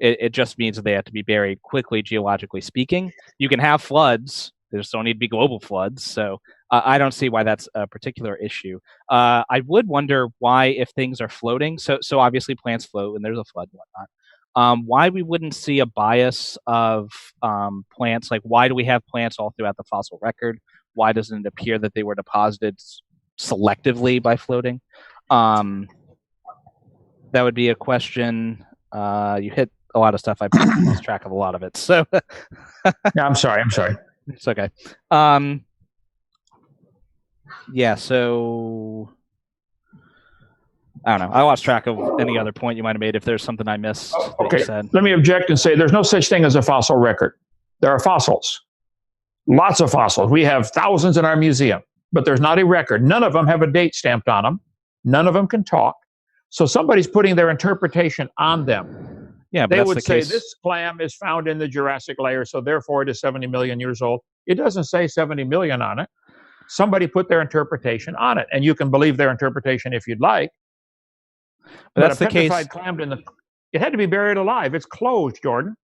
It just means that they have to be buried quickly, geologically speaking. You can have floods. There just don't need to be global floods. So I don't see why that's a particular issue. I would wonder why, if things are floating, so obviously plants float when there's a flood and whatnot, why we wouldn't see a bias of plants. Like, why do we have plants all throughout the fossil record? Why doesn't it appear that they were deposited selectively by floating? That would be a question. You hit a lot of stuff. I lost track of a lot of it. So yeah, I'm sorry. It's okay. Yeah, so I don't know. I lost track of any other point you might have made if there's something I missed. Okay, let me object and say there's no such thing as a fossil record. There are fossils, lots of fossils. We have thousands in our museum, but there's not a record. None of them have a date stamped on them. None of them can talk. So somebody's putting their interpretation on them. Yeah, they would say this clam is found in the Jurassic layer, so therefore it is 70 million years old. It doesn't say 70 million on it. Somebody put their interpretation on it, and you can believe their interpretation if you'd like. But that's the case. Clam it had to be buried alive. It's closed, Jordan.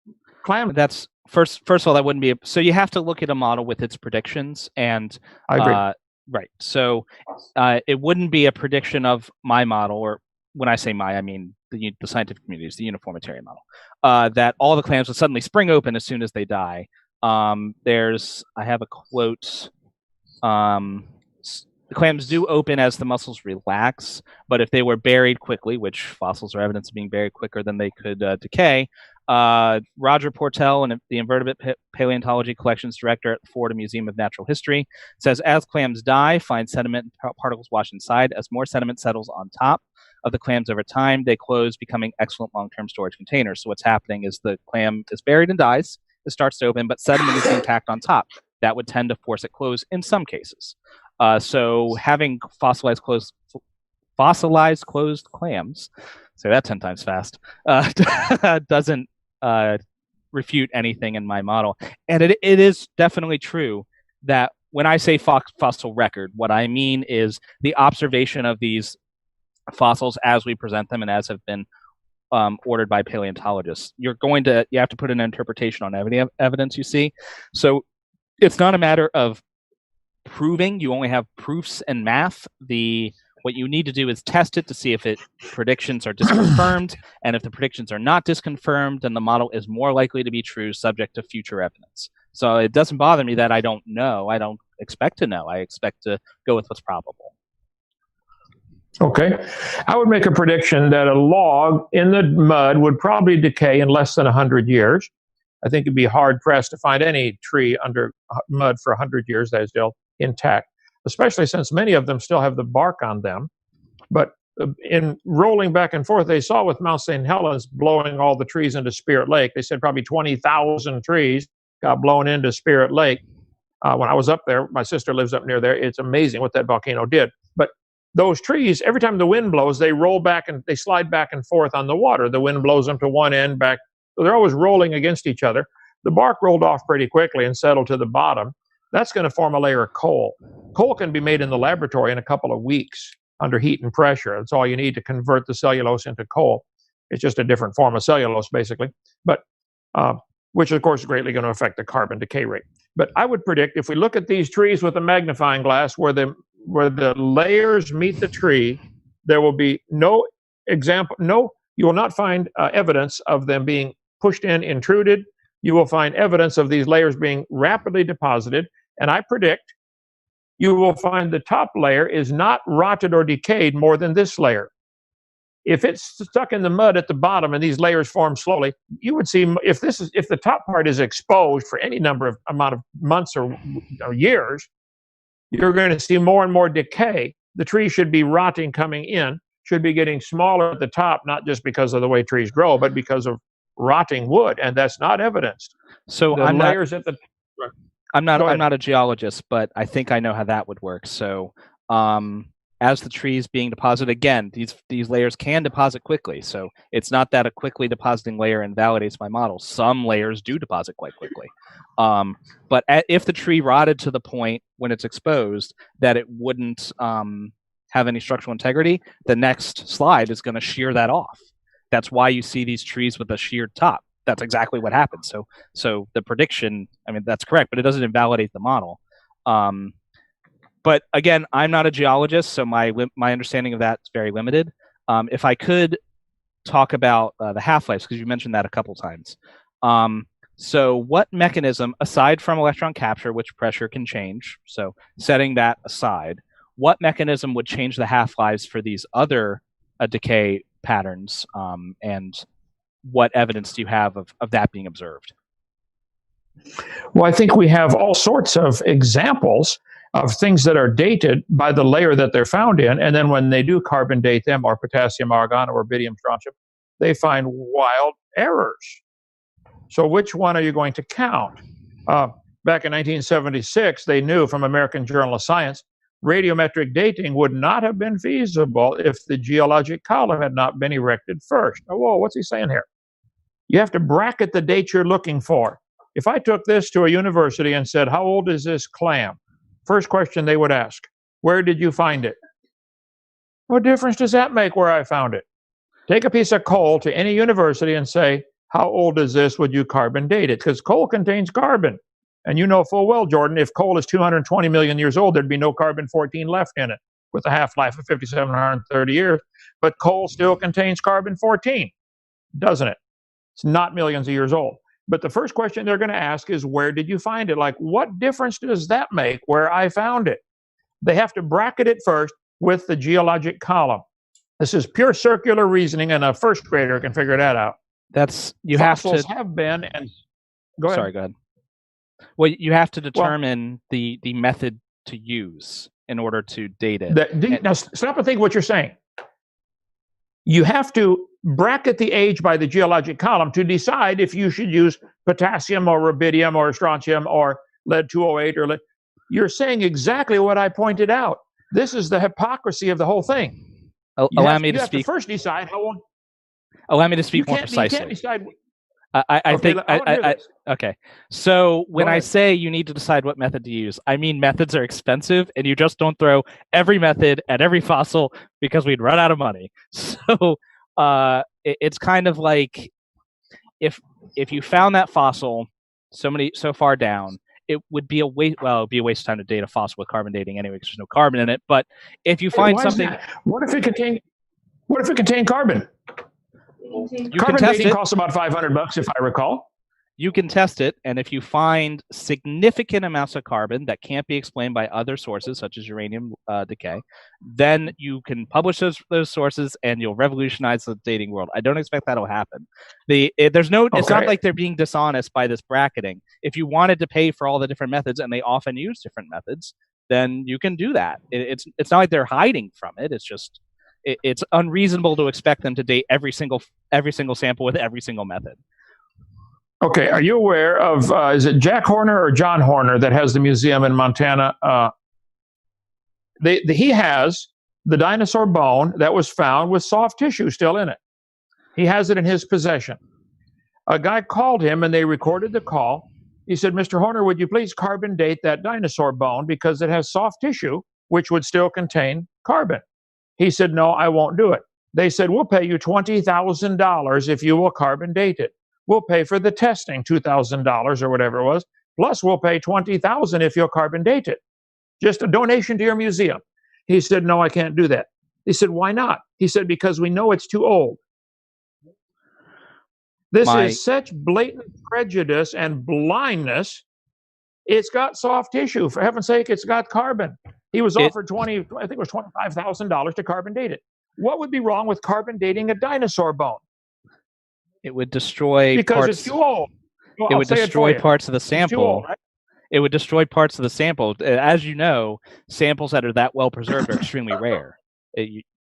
Clam. That's first of all, that wouldn't be. So you have to look at a model with its predictions, and I agree. Right. So it wouldn't be a prediction of my model, or when I say my, I mean the scientific community, is the uniformitarian model, that all the clams would suddenly spring open as soon as they die. I have a quote. The clams do open as the muscles relax, but if they were buried quickly, which fossils are evidence of being buried quicker than they could decay, Roger Portell, and the Invertebrate Paleontology Collections Director at the Florida Museum of Natural History, says, as clams die, fine sediment and particles wash inside. As more sediment settles on top of the clams over time, they close, becoming excellent long-term storage containers. So what's happening is the clam is buried and dies. It starts to open, but sediment is being packed on top. That would tend to force it close in some cases. So having fossilized closed clams, say that 10 times fast, doesn't refute anything in my model. And it is definitely true that when I say fossil record, what I mean is the observation of these fossils as we present them and as have been ordered by paleontologists. You have to put an interpretation on evidence you see. So it's not a matter of proving. You only have proofs and math. What you need to do is test it to see if predictions are disconfirmed, and if the predictions are not disconfirmed, then the model is more likely to be true, subject to future evidence. So it doesn't bother me that I don't know. I don't expect to know. I expect to go with what's probable. Okay. I would make a prediction that a log in the mud would probably decay in less than 100 years. I think it'd be hard-pressed to find any tree under mud for 100 years that is still intact, especially since many of them still have the bark on them. But in rolling back and forth, they saw with Mount St. Helens blowing all the trees into Spirit Lake. They said probably 20,000 trees got blown into Spirit Lake. When I was up there, my sister lives up near there. It's amazing what that volcano did. But those trees, every time the wind blows, they roll back and they slide back and forth on the water. The wind blows them to one end, back. So they're always rolling against each other. The bark rolled off pretty quickly and settled to the bottom. That's going to form a layer of coal. Coal can be made in the laboratory in a couple of weeks under heat and pressure. That's all you need to convert the cellulose into coal. It's just a different form of cellulose, basically, but which, of course, is greatly going to affect the carbon decay rate. But I would predict if we look at these trees with a magnifying glass where the layers meet the tree, there will be no example, you will not find evidence of them being pushed in, intruded. You will find evidence of these layers being rapidly deposited. And I predict you will find the top layer is not rotted or decayed more than this layer. If it's stuck in the mud at the bottom and these layers form slowly, you would see if the top part is exposed for any amount of months or years, you're going to see more and more decay. The tree should be rotting coming in, should be getting smaller at the top, not just because of the way trees grow, but because of rotting wood, and that's not evidenced. So I'm not a geologist, but I think I know how that would work. So as the tree is being deposited, again, these layers can deposit quickly. So it's not that a quickly depositing layer invalidates my model. Some layers do deposit quite quickly. But if the tree rotted to the point when it's exposed that it wouldn't have any structural integrity, the next slide is going to shear that off. That's why you see these trees with a sheared top. That's exactly what happens. So the prediction, I mean, that's correct, but it doesn't invalidate the model. But again, I'm not a geologist, so my understanding of that is very limited. If I could talk about the half-lives, because you mentioned that a couple times. So what mechanism, aside from electron capture, which pressure can change, so setting that aside, what mechanism would change the half-lives for these other decay patterns, and what evidence do you have of that being observed? Well, I think we have all sorts of examples of things that are dated by the layer that they're found in, and then when they do carbon date them, or potassium, argon, or rubidium, strontium, they find wild errors. So which one are you going to count? Back in 1976, they knew from American Journal of Science, radiometric dating would not have been feasible if the geologic column had not been erected first. Oh, whoa, what's he saying here? You have to bracket the date you're looking for. If I took this to a university and said, how old is this clam? First question they would ask, where did you find it? What difference does that make where I found it? Take a piece of coal to any university and say, how old is this? Would you carbon date it? Because coal contains carbon. And you know full well, Jordan, if coal is 220 million years old, there'd be no carbon-14 left in it with a half-life of 5,730 years. But coal still contains carbon-14, doesn't it? It's not millions of years old. But the first question they're going to ask is, where did you find it? Like, what difference does that make where I found it? They have to bracket it first with the geologic column. This is pure circular reasoning, and a first grader can figure that out. Fossils have been, and go ahead. Sorry, go ahead. Well, you have to determine the method to use in order to date it. Now, stop and think what you're saying. You have to bracket the age by the geologic column to decide if you should use potassium or rubidium or strontium or lead-208 or lead. You're saying exactly what I pointed out. This is the hypocrisy of the whole thing. Allow me to speak. You speak. have to first decide how old. Allow me to speak more precisely. You can't decide. Okay. So when I ahead. say you need to decide what method to use, I mean methods are expensive, and you just don't throw every method at every fossil because we'd run out of money. So it's kind of like if you found that fossil so far down, it would be a waste. Well, it would be a waste of time to date a fossil with carbon dating anyway, because there's no carbon in it. But if you find Why is something, that? What if it contained carbon? you can Carbon test dating it. costs about $500, if I recall. You can test it, and if you find significant amounts of carbon that can't be explained by other sources, such as uranium decay, then you can publish those sources, and you'll revolutionize the dating world. I don't expect that'll happen. It's not like they're being dishonest by this bracketing. If you wanted to pay for all the different methods, and they often use different methods, then you can do that. It's not like they're hiding from it. It's just it's unreasonable to expect them to date every single sample with every single method. Okay, are you aware of, is it Jack Horner or John Horner that has the museum in Montana? He has the dinosaur bone that was found with soft tissue still in it. He has it in his possession. A guy called him and they recorded the call. He said, Mr. Horner, would you please carbon date that dinosaur bone because it has soft tissue, which would still contain carbon? He said, no, I won't do it. They said, we'll pay you $20,000 if you will carbon date it. We'll pay for the testing, $2,000 or whatever it was. Plus, we'll pay $20,000 if you'll carbon date it. Just a donation to your museum. He said, no, I can't do that. He said, why not? He said, because we know it's too old. This is such blatant prejudice and blindness. It's got soft tissue. For heaven's sake, it's got carbon. He was offered $25,000 to carbon date it. What would be wrong with carbon dating a dinosaur bone? It would destroy because it's too old. Well, it would destroy parts of the sample. Old, right? It would destroy parts of the sample. As you know, samples that are that well preserved are extremely rare.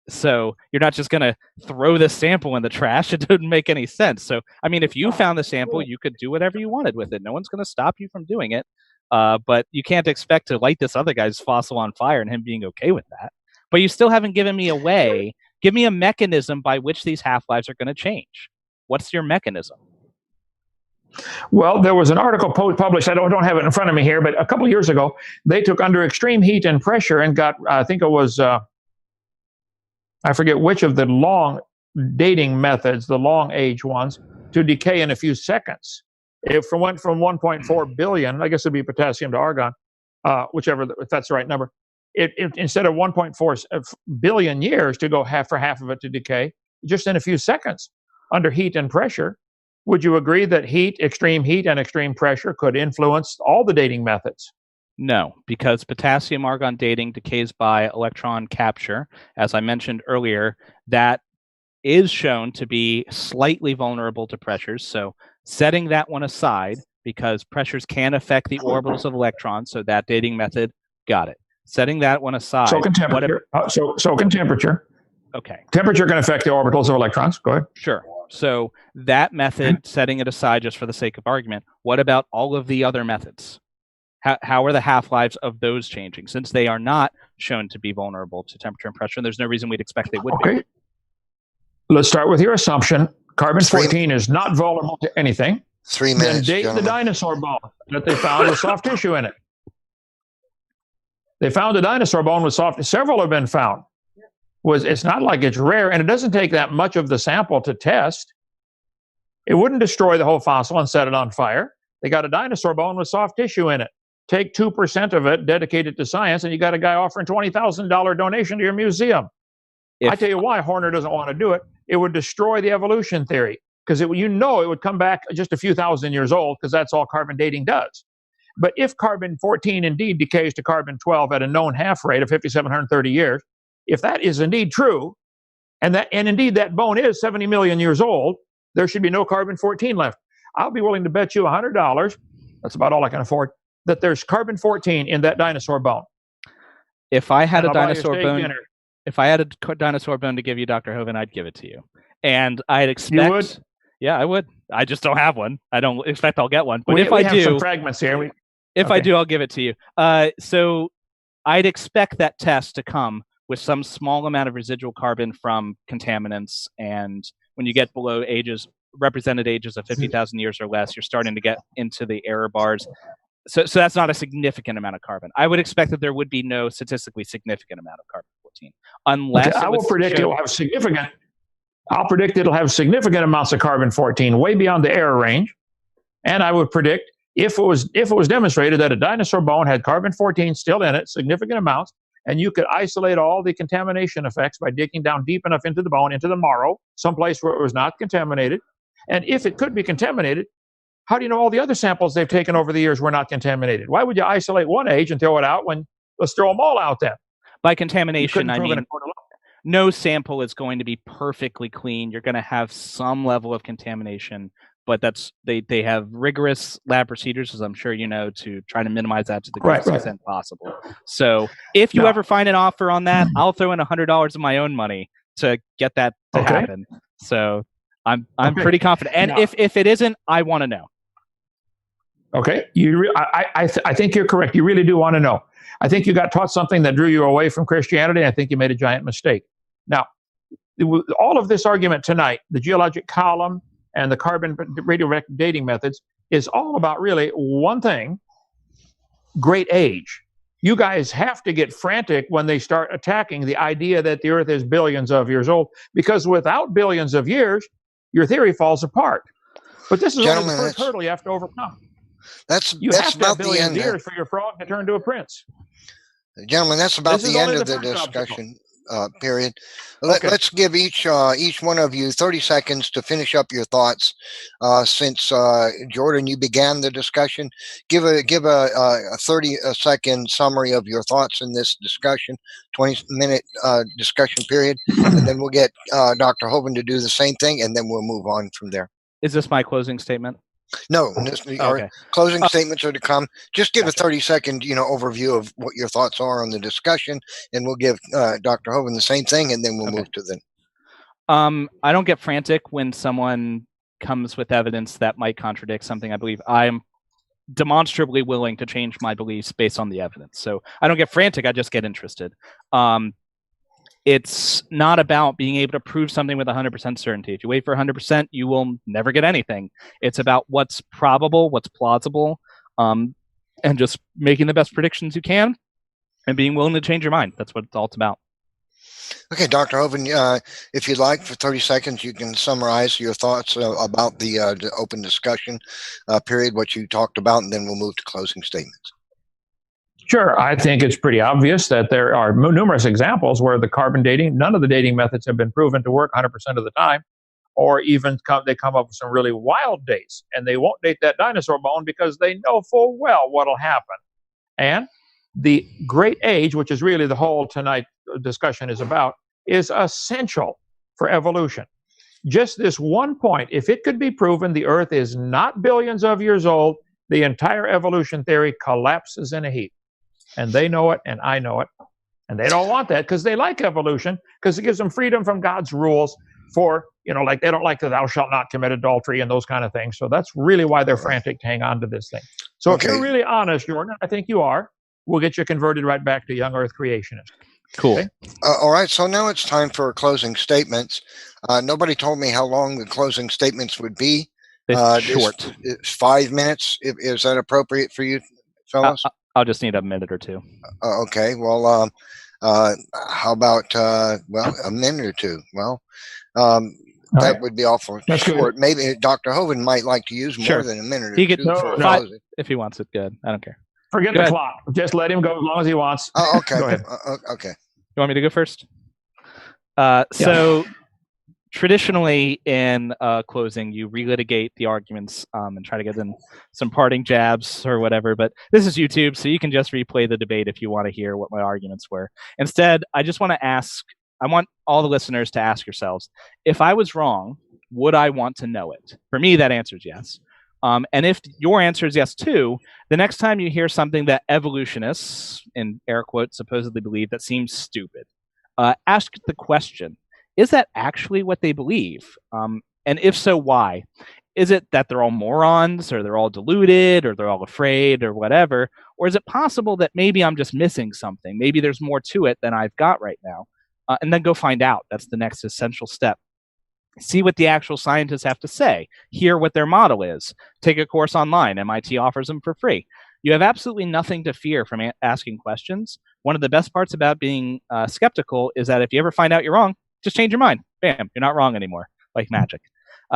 So you're not just going to throw this sample in the trash. It doesn't make any sense. So, I mean, if you found the sample, you could do whatever you wanted with it. No one's going to stop you from doing it. But you can't expect to light this other guy's fossil on fire and him being okay with that. But you still haven't given me a way. Give me a mechanism by which these half-lives are going to change. What's your mechanism? Well, there was an article published. I don't have it in front of me here, but a couple of years ago, they took under extreme heat and pressure and got, I think it was, I forget which of the long dating methods, the long age ones, to decay in a few seconds. It went from 1.4 billion, I guess it'd be potassium to argon, whichever, if that's the right number. It instead of 1.4 billion years to go half of it to decay, just in a few seconds under heat and pressure. Would you agree that extreme heat and extreme pressure could influence all the dating methods? No, because potassium argon dating decays by electron capture. As I mentioned earlier, that is shown to be slightly vulnerable to pressures. So setting that one aside, because pressures can affect the orbitals of electrons, so that dating method, got it. Setting that one aside. So can temperature. So can temperature. Okay. Temperature can affect the orbitals of electrons. Go ahead. Sure. So that method, setting it aside just for the sake of argument, what about all of the other methods? How are the half-lives of those changing? Since they are not shown to be vulnerable to temperature and pressure, and there's no reason we'd expect they would be. Let's start with your assumption. Carbon-14 is not vulnerable to anything. 3 minutes, Then date the dinosaur bone that they found with soft tissue in it. They found a dinosaur bone with soft. Several have been found. It's not like it's rare, and it doesn't take that much of the sample to test. It wouldn't destroy the whole fossil and set it on fire. They got a dinosaur bone with soft tissue in it. Take 2% of it, dedicate it to science, and you got a guy offering $20,000 donation to your museum. I tell you why Horner doesn't want to do it. It would destroy the evolution theory, because it would come back just a few thousand years old, because that's all carbon dating does. But if carbon-14 indeed decays to carbon-12 at a known half rate of 5,730 years, if that is indeed true, and indeed that bone is 70 million years old, there should be no carbon-14 left. I'll be willing to bet you $100, that's about all I can afford, that there's carbon-14 in that dinosaur bone. If I had a dinosaur bone, to give you, Dr. Hovind, I'd give it to you. And I'd expect... You would? Yeah, I would. I just don't have one. I don't expect I'll get one. But we if I have do... some fragments here. I do, I'll give it to you. So I'd expect that test to come with some small amount of residual carbon from contaminants, and when you get below represented ages of 50,000 years or less, you're starting to get into the error bars. So that's not a significant amount of carbon. I would expect that there would be no statistically significant amount of carbon-14, unless I will predict it'll have significant. I'll predict it'll have significant amounts of carbon-14, way beyond the error range, and I would predict if it was demonstrated that a dinosaur bone had carbon-14 still in it, significant amounts, and you could isolate all the contamination effects by digging down deep enough into the bone, into the marrow, someplace where it was not contaminated, and if it could be contaminated, how do you know all the other samples they've taken over the years were not contaminated? Why would you isolate one age and throw it out when let's throw them all out then? By contamination, I mean no sample is going to be perfectly clean. You're going to have some level of contamination, but they have rigorous lab procedures, as I'm sure you know, to try to minimize that to the greatest extent possible. So if you ever find an offer on that, I'll throw in $100 of my own money to get that to happen. So I'm pretty confident. And if it isn't, I want to know. Okay, I think you're correct. You really do want to know. I think you got taught something that drew you away from Christianity. I think you made a giant mistake. Now, all of this argument tonight, the geologic column and the carbon radioactive dating methods, is all about really one thing: great age. You guys have to get frantic when they start attacking the idea that the Earth is billions of years old, because without billions of years, your theory falls apart. But this is only the first hurdle you have to overcome. That's have about to have the end. Years for your frog to turn to a prince. Gentlemen, that's about the end of the discussion period. Let's give each one of you 30 seconds to finish up your thoughts. Since Jordan, you began the discussion, give a 30-second summary of your thoughts in this discussion, 20-minute discussion period, and then we'll get Dr. Hovind to do the same thing, and then we'll move on from there. Is this my closing statement? No, our closing statements are to come. Just give a 30-second, overview of what your thoughts are on the discussion, and we'll give Dr. Hovind the same thing, and then we'll move to them. I don't get frantic when someone comes with evidence that might contradict something I believe. I'm demonstrably willing to change my beliefs based on the evidence. So I don't get frantic. I just get interested. It's not about being able to prove something with 100% certainty. If you wait for 100%, you will never get anything. It's about what's probable, what's plausible, and just making the best predictions you can and being willing to change your mind. That's what it's all about. Okay, Dr. Hovind, if you'd like, for 30 seconds, you can summarize your thoughts about the open discussion period, what you talked about, and then we'll move to closing statements. Sure. I think it's pretty obvious that there are numerous examples where the carbon dating, none of the dating methods have been proven to work 100% of the time, or even they come up with some really wild dates, and they won't date that dinosaur bone because they know full well what'll happen. And the great age, which is really the whole tonight discussion is about, is essential for evolution. Just this one point, if it could be proven the Earth is not billions of years old, the entire evolution theory collapses in a heap. And they know it, and I know it. And they don't want that because they like evolution, because it gives them freedom from God's rules for, like they don't like the thou shalt not commit adultery and those kind of things. So that's really why they're frantic to hang on to this thing. So if you're really honest, Jordan, I think you are, we'll get you converted right back to young Earth creationist. Cool. Okay? All right. So now it's time for closing statements. Nobody told me how long the closing statements would be. It's short. It's 5 minutes. Is that appropriate for you, fellas? I'll just need a minute or two. Okay. Well, how about a minute or two? Well, that would be awful short. Maybe Dr. Hovind might like to use more than a minute or two. He could if he wants it. Good. I don't care. Forget the clock. Just let him go as long as he wants. Oh, okay. Go ahead. Okay. You want me to go first? So traditionally in closing, you relitigate the arguments and try to get in some parting jabs or whatever. But this is YouTube, so you can just replay the debate if you want to hear what my arguments were. Instead, I just want to ask, I want all the listeners to ask yourselves, if I was wrong, would I want to know it? For me, that answer is yes. And if your answer is yes too, the next time you hear something that evolutionists, in air quotes, supposedly believe that seems stupid, ask the question, is that actually what they believe? And if so, why? Is it that they're all morons, or they're all deluded, or they're all afraid, or whatever? Or is it possible that maybe I'm just missing something? Maybe there's more to it than I've got right now. And then go find out. That's the next essential step. See what the actual scientists have to say. Hear what their model is. Take a course online. MIT offers them for free. You have absolutely nothing to fear from asking questions. One of the best parts about being skeptical is that if you ever find out you're wrong, just change your mind. Bam, you're not wrong anymore, like magic.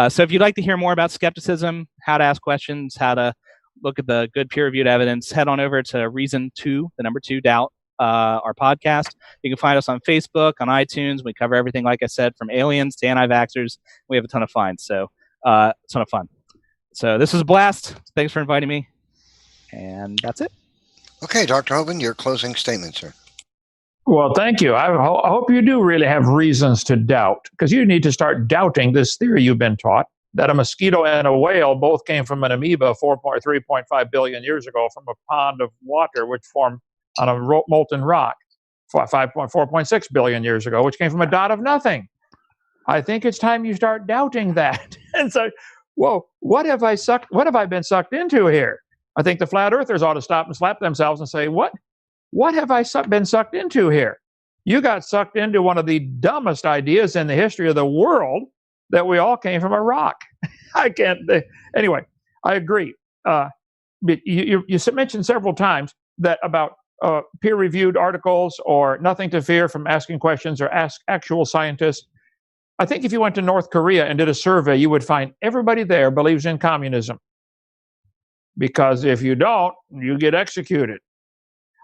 So if you'd like to hear more about skepticism, how to ask questions, how to look at the good peer-reviewed evidence, head on over to Reason 2, the number 2, Doubt, our podcast. You can find us on Facebook, on iTunes. We cover everything, like I said, from aliens to anti-vaxxers. We have a ton of fun. So this is a blast. Thanks for inviting me. And that's it. Okay, Dr. Hovind, your closing statement, sir. Well, thank you. I hope you do really have reasons to doubt, because you need to start doubting this theory you've been taught, that a mosquito and a whale both came from an amoeba 3.5 billion years ago from a pond of water which formed on a molten rock 4.6 billion years ago, which came from a dot of nothing. I think it's time you start doubting that. And so, whoa, what have I been sucked into here? I think the flat earthers ought to stop and slap themselves and say, what have I been sucked into here? You got sucked into one of the dumbest ideas in the history of the world, that we all came from a rock. Anyway, I agree. You mentioned several times that about peer-reviewed articles or nothing to fear from asking questions or ask actual scientists. I think if you went to North Korea and did a survey, you would find everybody there believes in communism. Because if you don't, you get executed.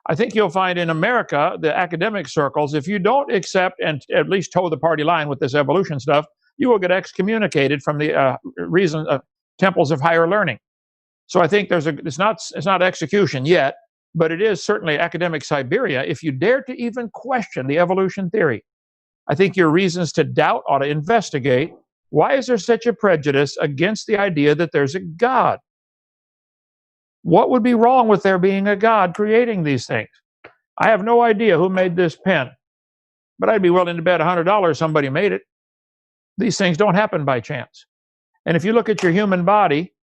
I think you'll find in America, the academic circles, if you don't accept and at least toe the party line with this evolution stuff, you will get excommunicated from the temples of higher learning. So I think it's not execution yet, but it is certainly academic Siberia if you dare to even question the evolution theory. I think your reasons to doubt ought to investigate, why is there such a prejudice against the idea that there's a God? What would be wrong with there being a God creating these things? I have no idea who made this pen, but I'd be willing to bet $100 somebody made it. These things don't happen by chance. And if you look at your human body,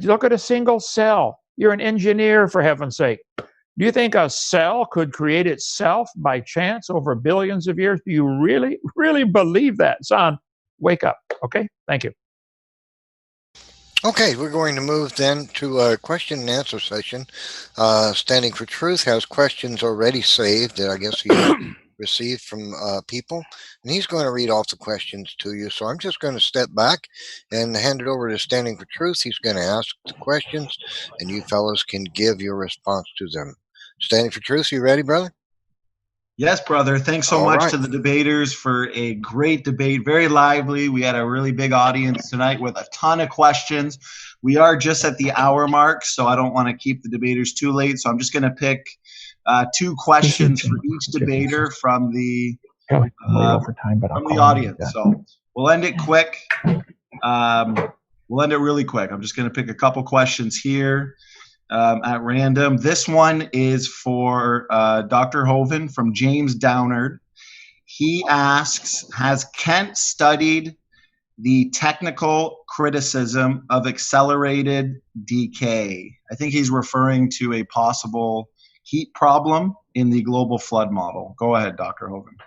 look at a single cell. You're an engineer, for heaven's sake. Do you think a cell could create itself by chance over billions of years? Do you really, really believe that? Son, wake up. Okay? Thank you. Okay, we're going to move then to a question and answer session. Standing for Truth has questions already saved that I guess he received from people, and he's going to read off the questions to you. So I'm just going to step back and hand it over to Standing for Truth. He's going to ask the questions, and you fellows can give your response to them. Standing for Truth, you ready, brother? Yes, brother. Thanks so much to the debaters for a great debate. Very lively. We had a really big audience tonight with a ton of questions. We are just at the hour mark, so I don't want to keep the debaters too late. So I'm just going to pick 2 questions for each debater from the audience. So we'll end it quick. We'll end it really quick. I'm just going to pick a couple questions here. At random. This one is for Dr. Hovind from James Downard. He asks, has Kent studied the technical criticism of accelerated decay? I think he's referring to a possible heat problem in the global flood model. Go ahead, Dr. Hovind.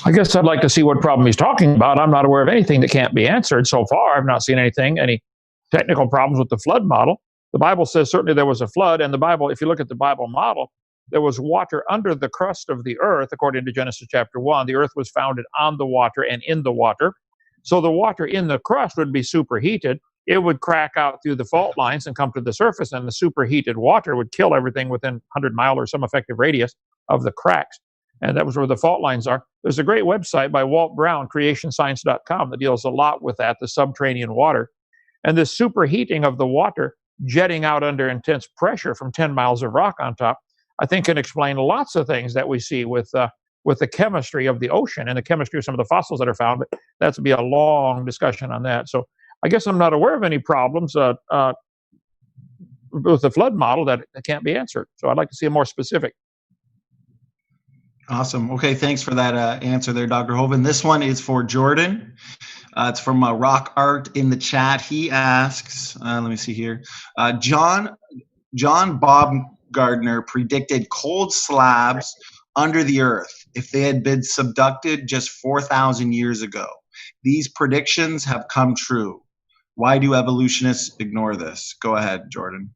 I guess I'd like to see what problem he's talking about. I'm not aware of anything that can't be answered so far. I've not seen any technical problems with the flood model. The Bible says certainly there was a flood, and the Bible, if you look at the Bible model, there was water under the crust of the earth, according to Genesis chapter 1. The earth was founded on the water and in the water. So the water in the crust would be superheated. It would crack out through the fault lines and come to the surface, and the superheated water would kill everything within 100-mile or some effective radius of the cracks. And that was where the fault lines are. There's a great website by Walt Brown, creationscience.com, that deals a lot with that, the subterranean water. And this superheating of the water jetting out under intense pressure from 10 miles of rock on top, I think can explain lots of things that we see with the chemistry of the ocean and the chemistry of some of the fossils that are found. But that's to be a long discussion on that. So I guess I'm not aware of any problems with the flood model that can't be answered. So I'd like to see a more specific. Awesome. Okay, thanks for that answer there, Dr. Hovind. This one is for Jordan. It's from Rock Art in the chat. He asks, let me see here. John Baumgartner predicted cold slabs under the earth if they had been subducted just 4,000 years ago. These predictions have come true. Why do evolutionists ignore this? Go ahead, Jordan.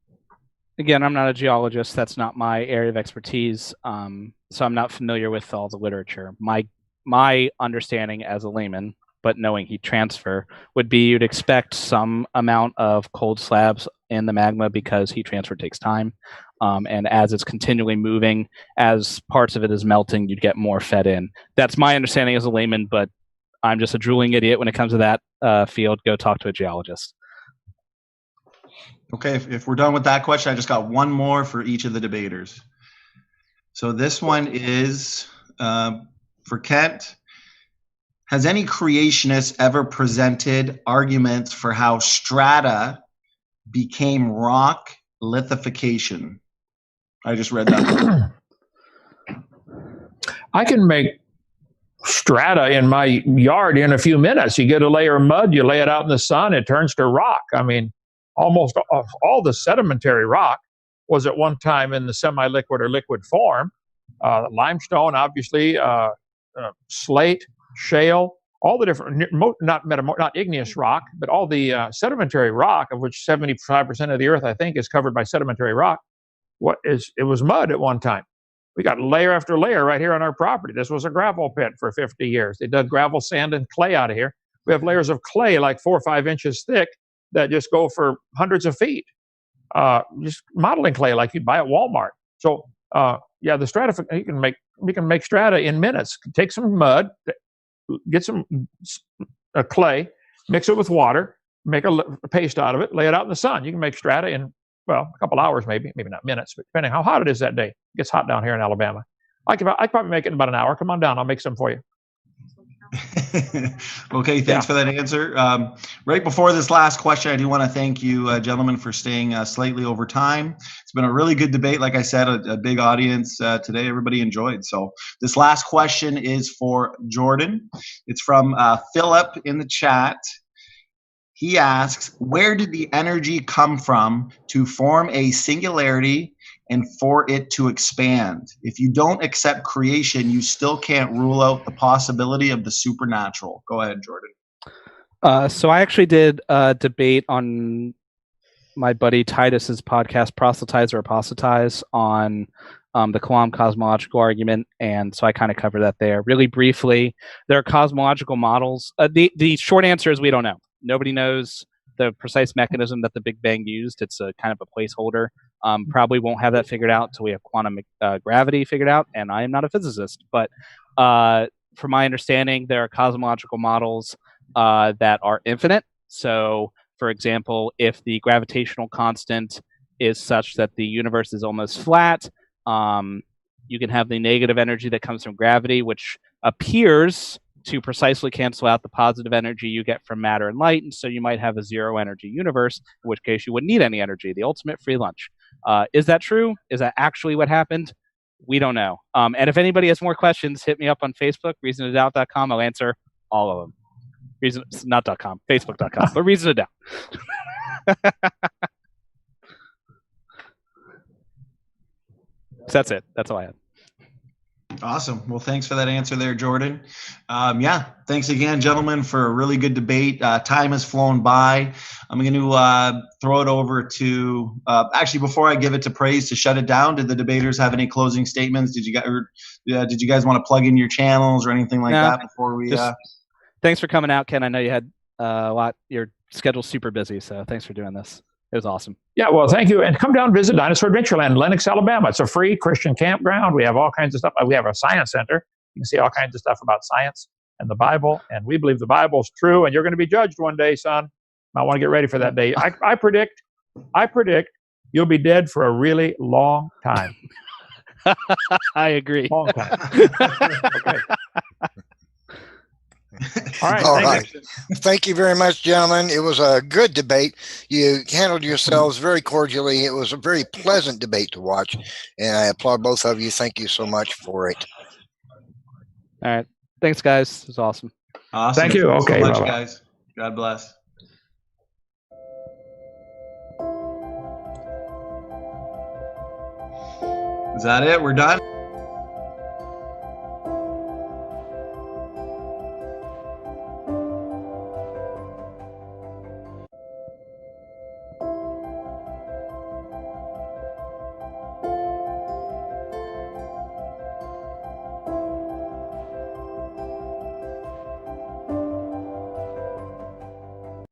Again, I'm not a geologist. That's not my area of expertise. So I'm not familiar with all the literature. My understanding as a layman but knowing heat transfer, would be you'd expect some amount of cold slabs in the magma because heat transfer takes time. And as it's continually moving, as parts of it is melting, you'd get more fed in. That's my understanding as a layman, but I'm just a drooling idiot when it comes to that field. Go talk to a geologist. Okay, if we're done with that question, I just got one more for each of the debaters. So this one is for Kent. Has any creationist ever presented arguments for how strata became rock lithification? I just read that. I can make strata in my yard in a few minutes. You get a layer of mud, you lay it out in the sun, it turns to rock. I mean, almost all the sedimentary rock was at one time in the semi-liquid or liquid form. Limestone, obviously, slate, shale, all the different, not igneous rock, but all the sedimentary rock, of which 75% of the earth, I think, is covered by sedimentary rock. It was mud at one time. We got layer after layer right here on our property. This was a gravel pit for 50 years. They dug gravel, sand, and clay out of here. We have layers of clay like 4 or 5 inches thick that just go for hundreds of feet. Just modeling clay like you'd buy at Walmart. So yeah, the stratification, you can make strata in minutes. Take some mud, get some clay, mix it with water, make a paste out of it, lay it out in the sun. You can make strata in, well, a couple hours, maybe not minutes, but depending how hot it is that day. It gets hot down here in Alabama. I could probably make it in about an hour. Come on down, I'll make some for you. Okay, thanks for that answer. Right before this last question, I do want to thank you, gentlemen, for staying slightly over time. It's been a really good debate. Like I said, a big audience today. Everybody enjoyed. So this last question is for Jordan. It's from Philip in the chat. He asks, where did the energy come from to form a singularity and for it to expand? If you don't accept creation, you still can't rule out the possibility of the supernatural. Go ahead, Jordan. So I actually did a debate on my buddy Titus's podcast, Proselytize or Apostatize, on the Kalam cosmological argument, and so I kind of cover that there. Really briefly, there are cosmological models. The short answer is we don't know. Nobody knows the precise mechanism that the Big Bang used. It's a kind of a placeholder. Probably won't have that figured out until we have quantum gravity figured out, and I am not a physicist. But from my understanding, there are cosmological models that are infinite. So, for example, if the gravitational constant is such that the universe is almost flat, you can have the negative energy that comes from gravity, which appears to precisely cancel out the positive energy you get from matter and light, and so you might have a zero energy universe, in which case you wouldn't need any energy, the ultimate free lunch. Is that true? Is that actually what happened? We don't know. And if anybody has more questions, hit me up on Facebook, reasonodoubt.com. I'll answer all of them. Not.com, facebook.com, but Reason to Doubt. So that's it. That's all I had. Awesome. Well, thanks for that answer there, Jordan. Yeah, thanks again, gentlemen, for a really good debate. Time has flown by. I'm going to throw it over to, actually, before I give it to Praise to shut it down, did the debaters have any closing statements? Did you guys want to plug in your channels or anything like that before we... Thanks for coming out, Ken. I know you had a lot, your schedule's super busy, so thanks for doing this. It was awesome. Yeah, well, thank you. And come down and visit Dinosaur Adventureland, Lenox, Alabama. It's a free Christian campground. We have all kinds of stuff. We have a science center. You can see all kinds of stuff about science and the Bible. And we believe the Bible's true. And you're going to be judged one day, son. I want to get ready for that day. I predict you'll be dead for a really long time. I agree. Long time. Okay. All right. All right. Thank you very much, gentlemen. It was a good debate. You handled yourselves very cordially. It was a very pleasant debate to watch, and I applaud both of you. Thank you so much for it. All right. Thanks, guys. It was awesome. Awesome. Thank you. Thanks Okay. so much, Bye-bye. guys. God bless. Is that it? We're done?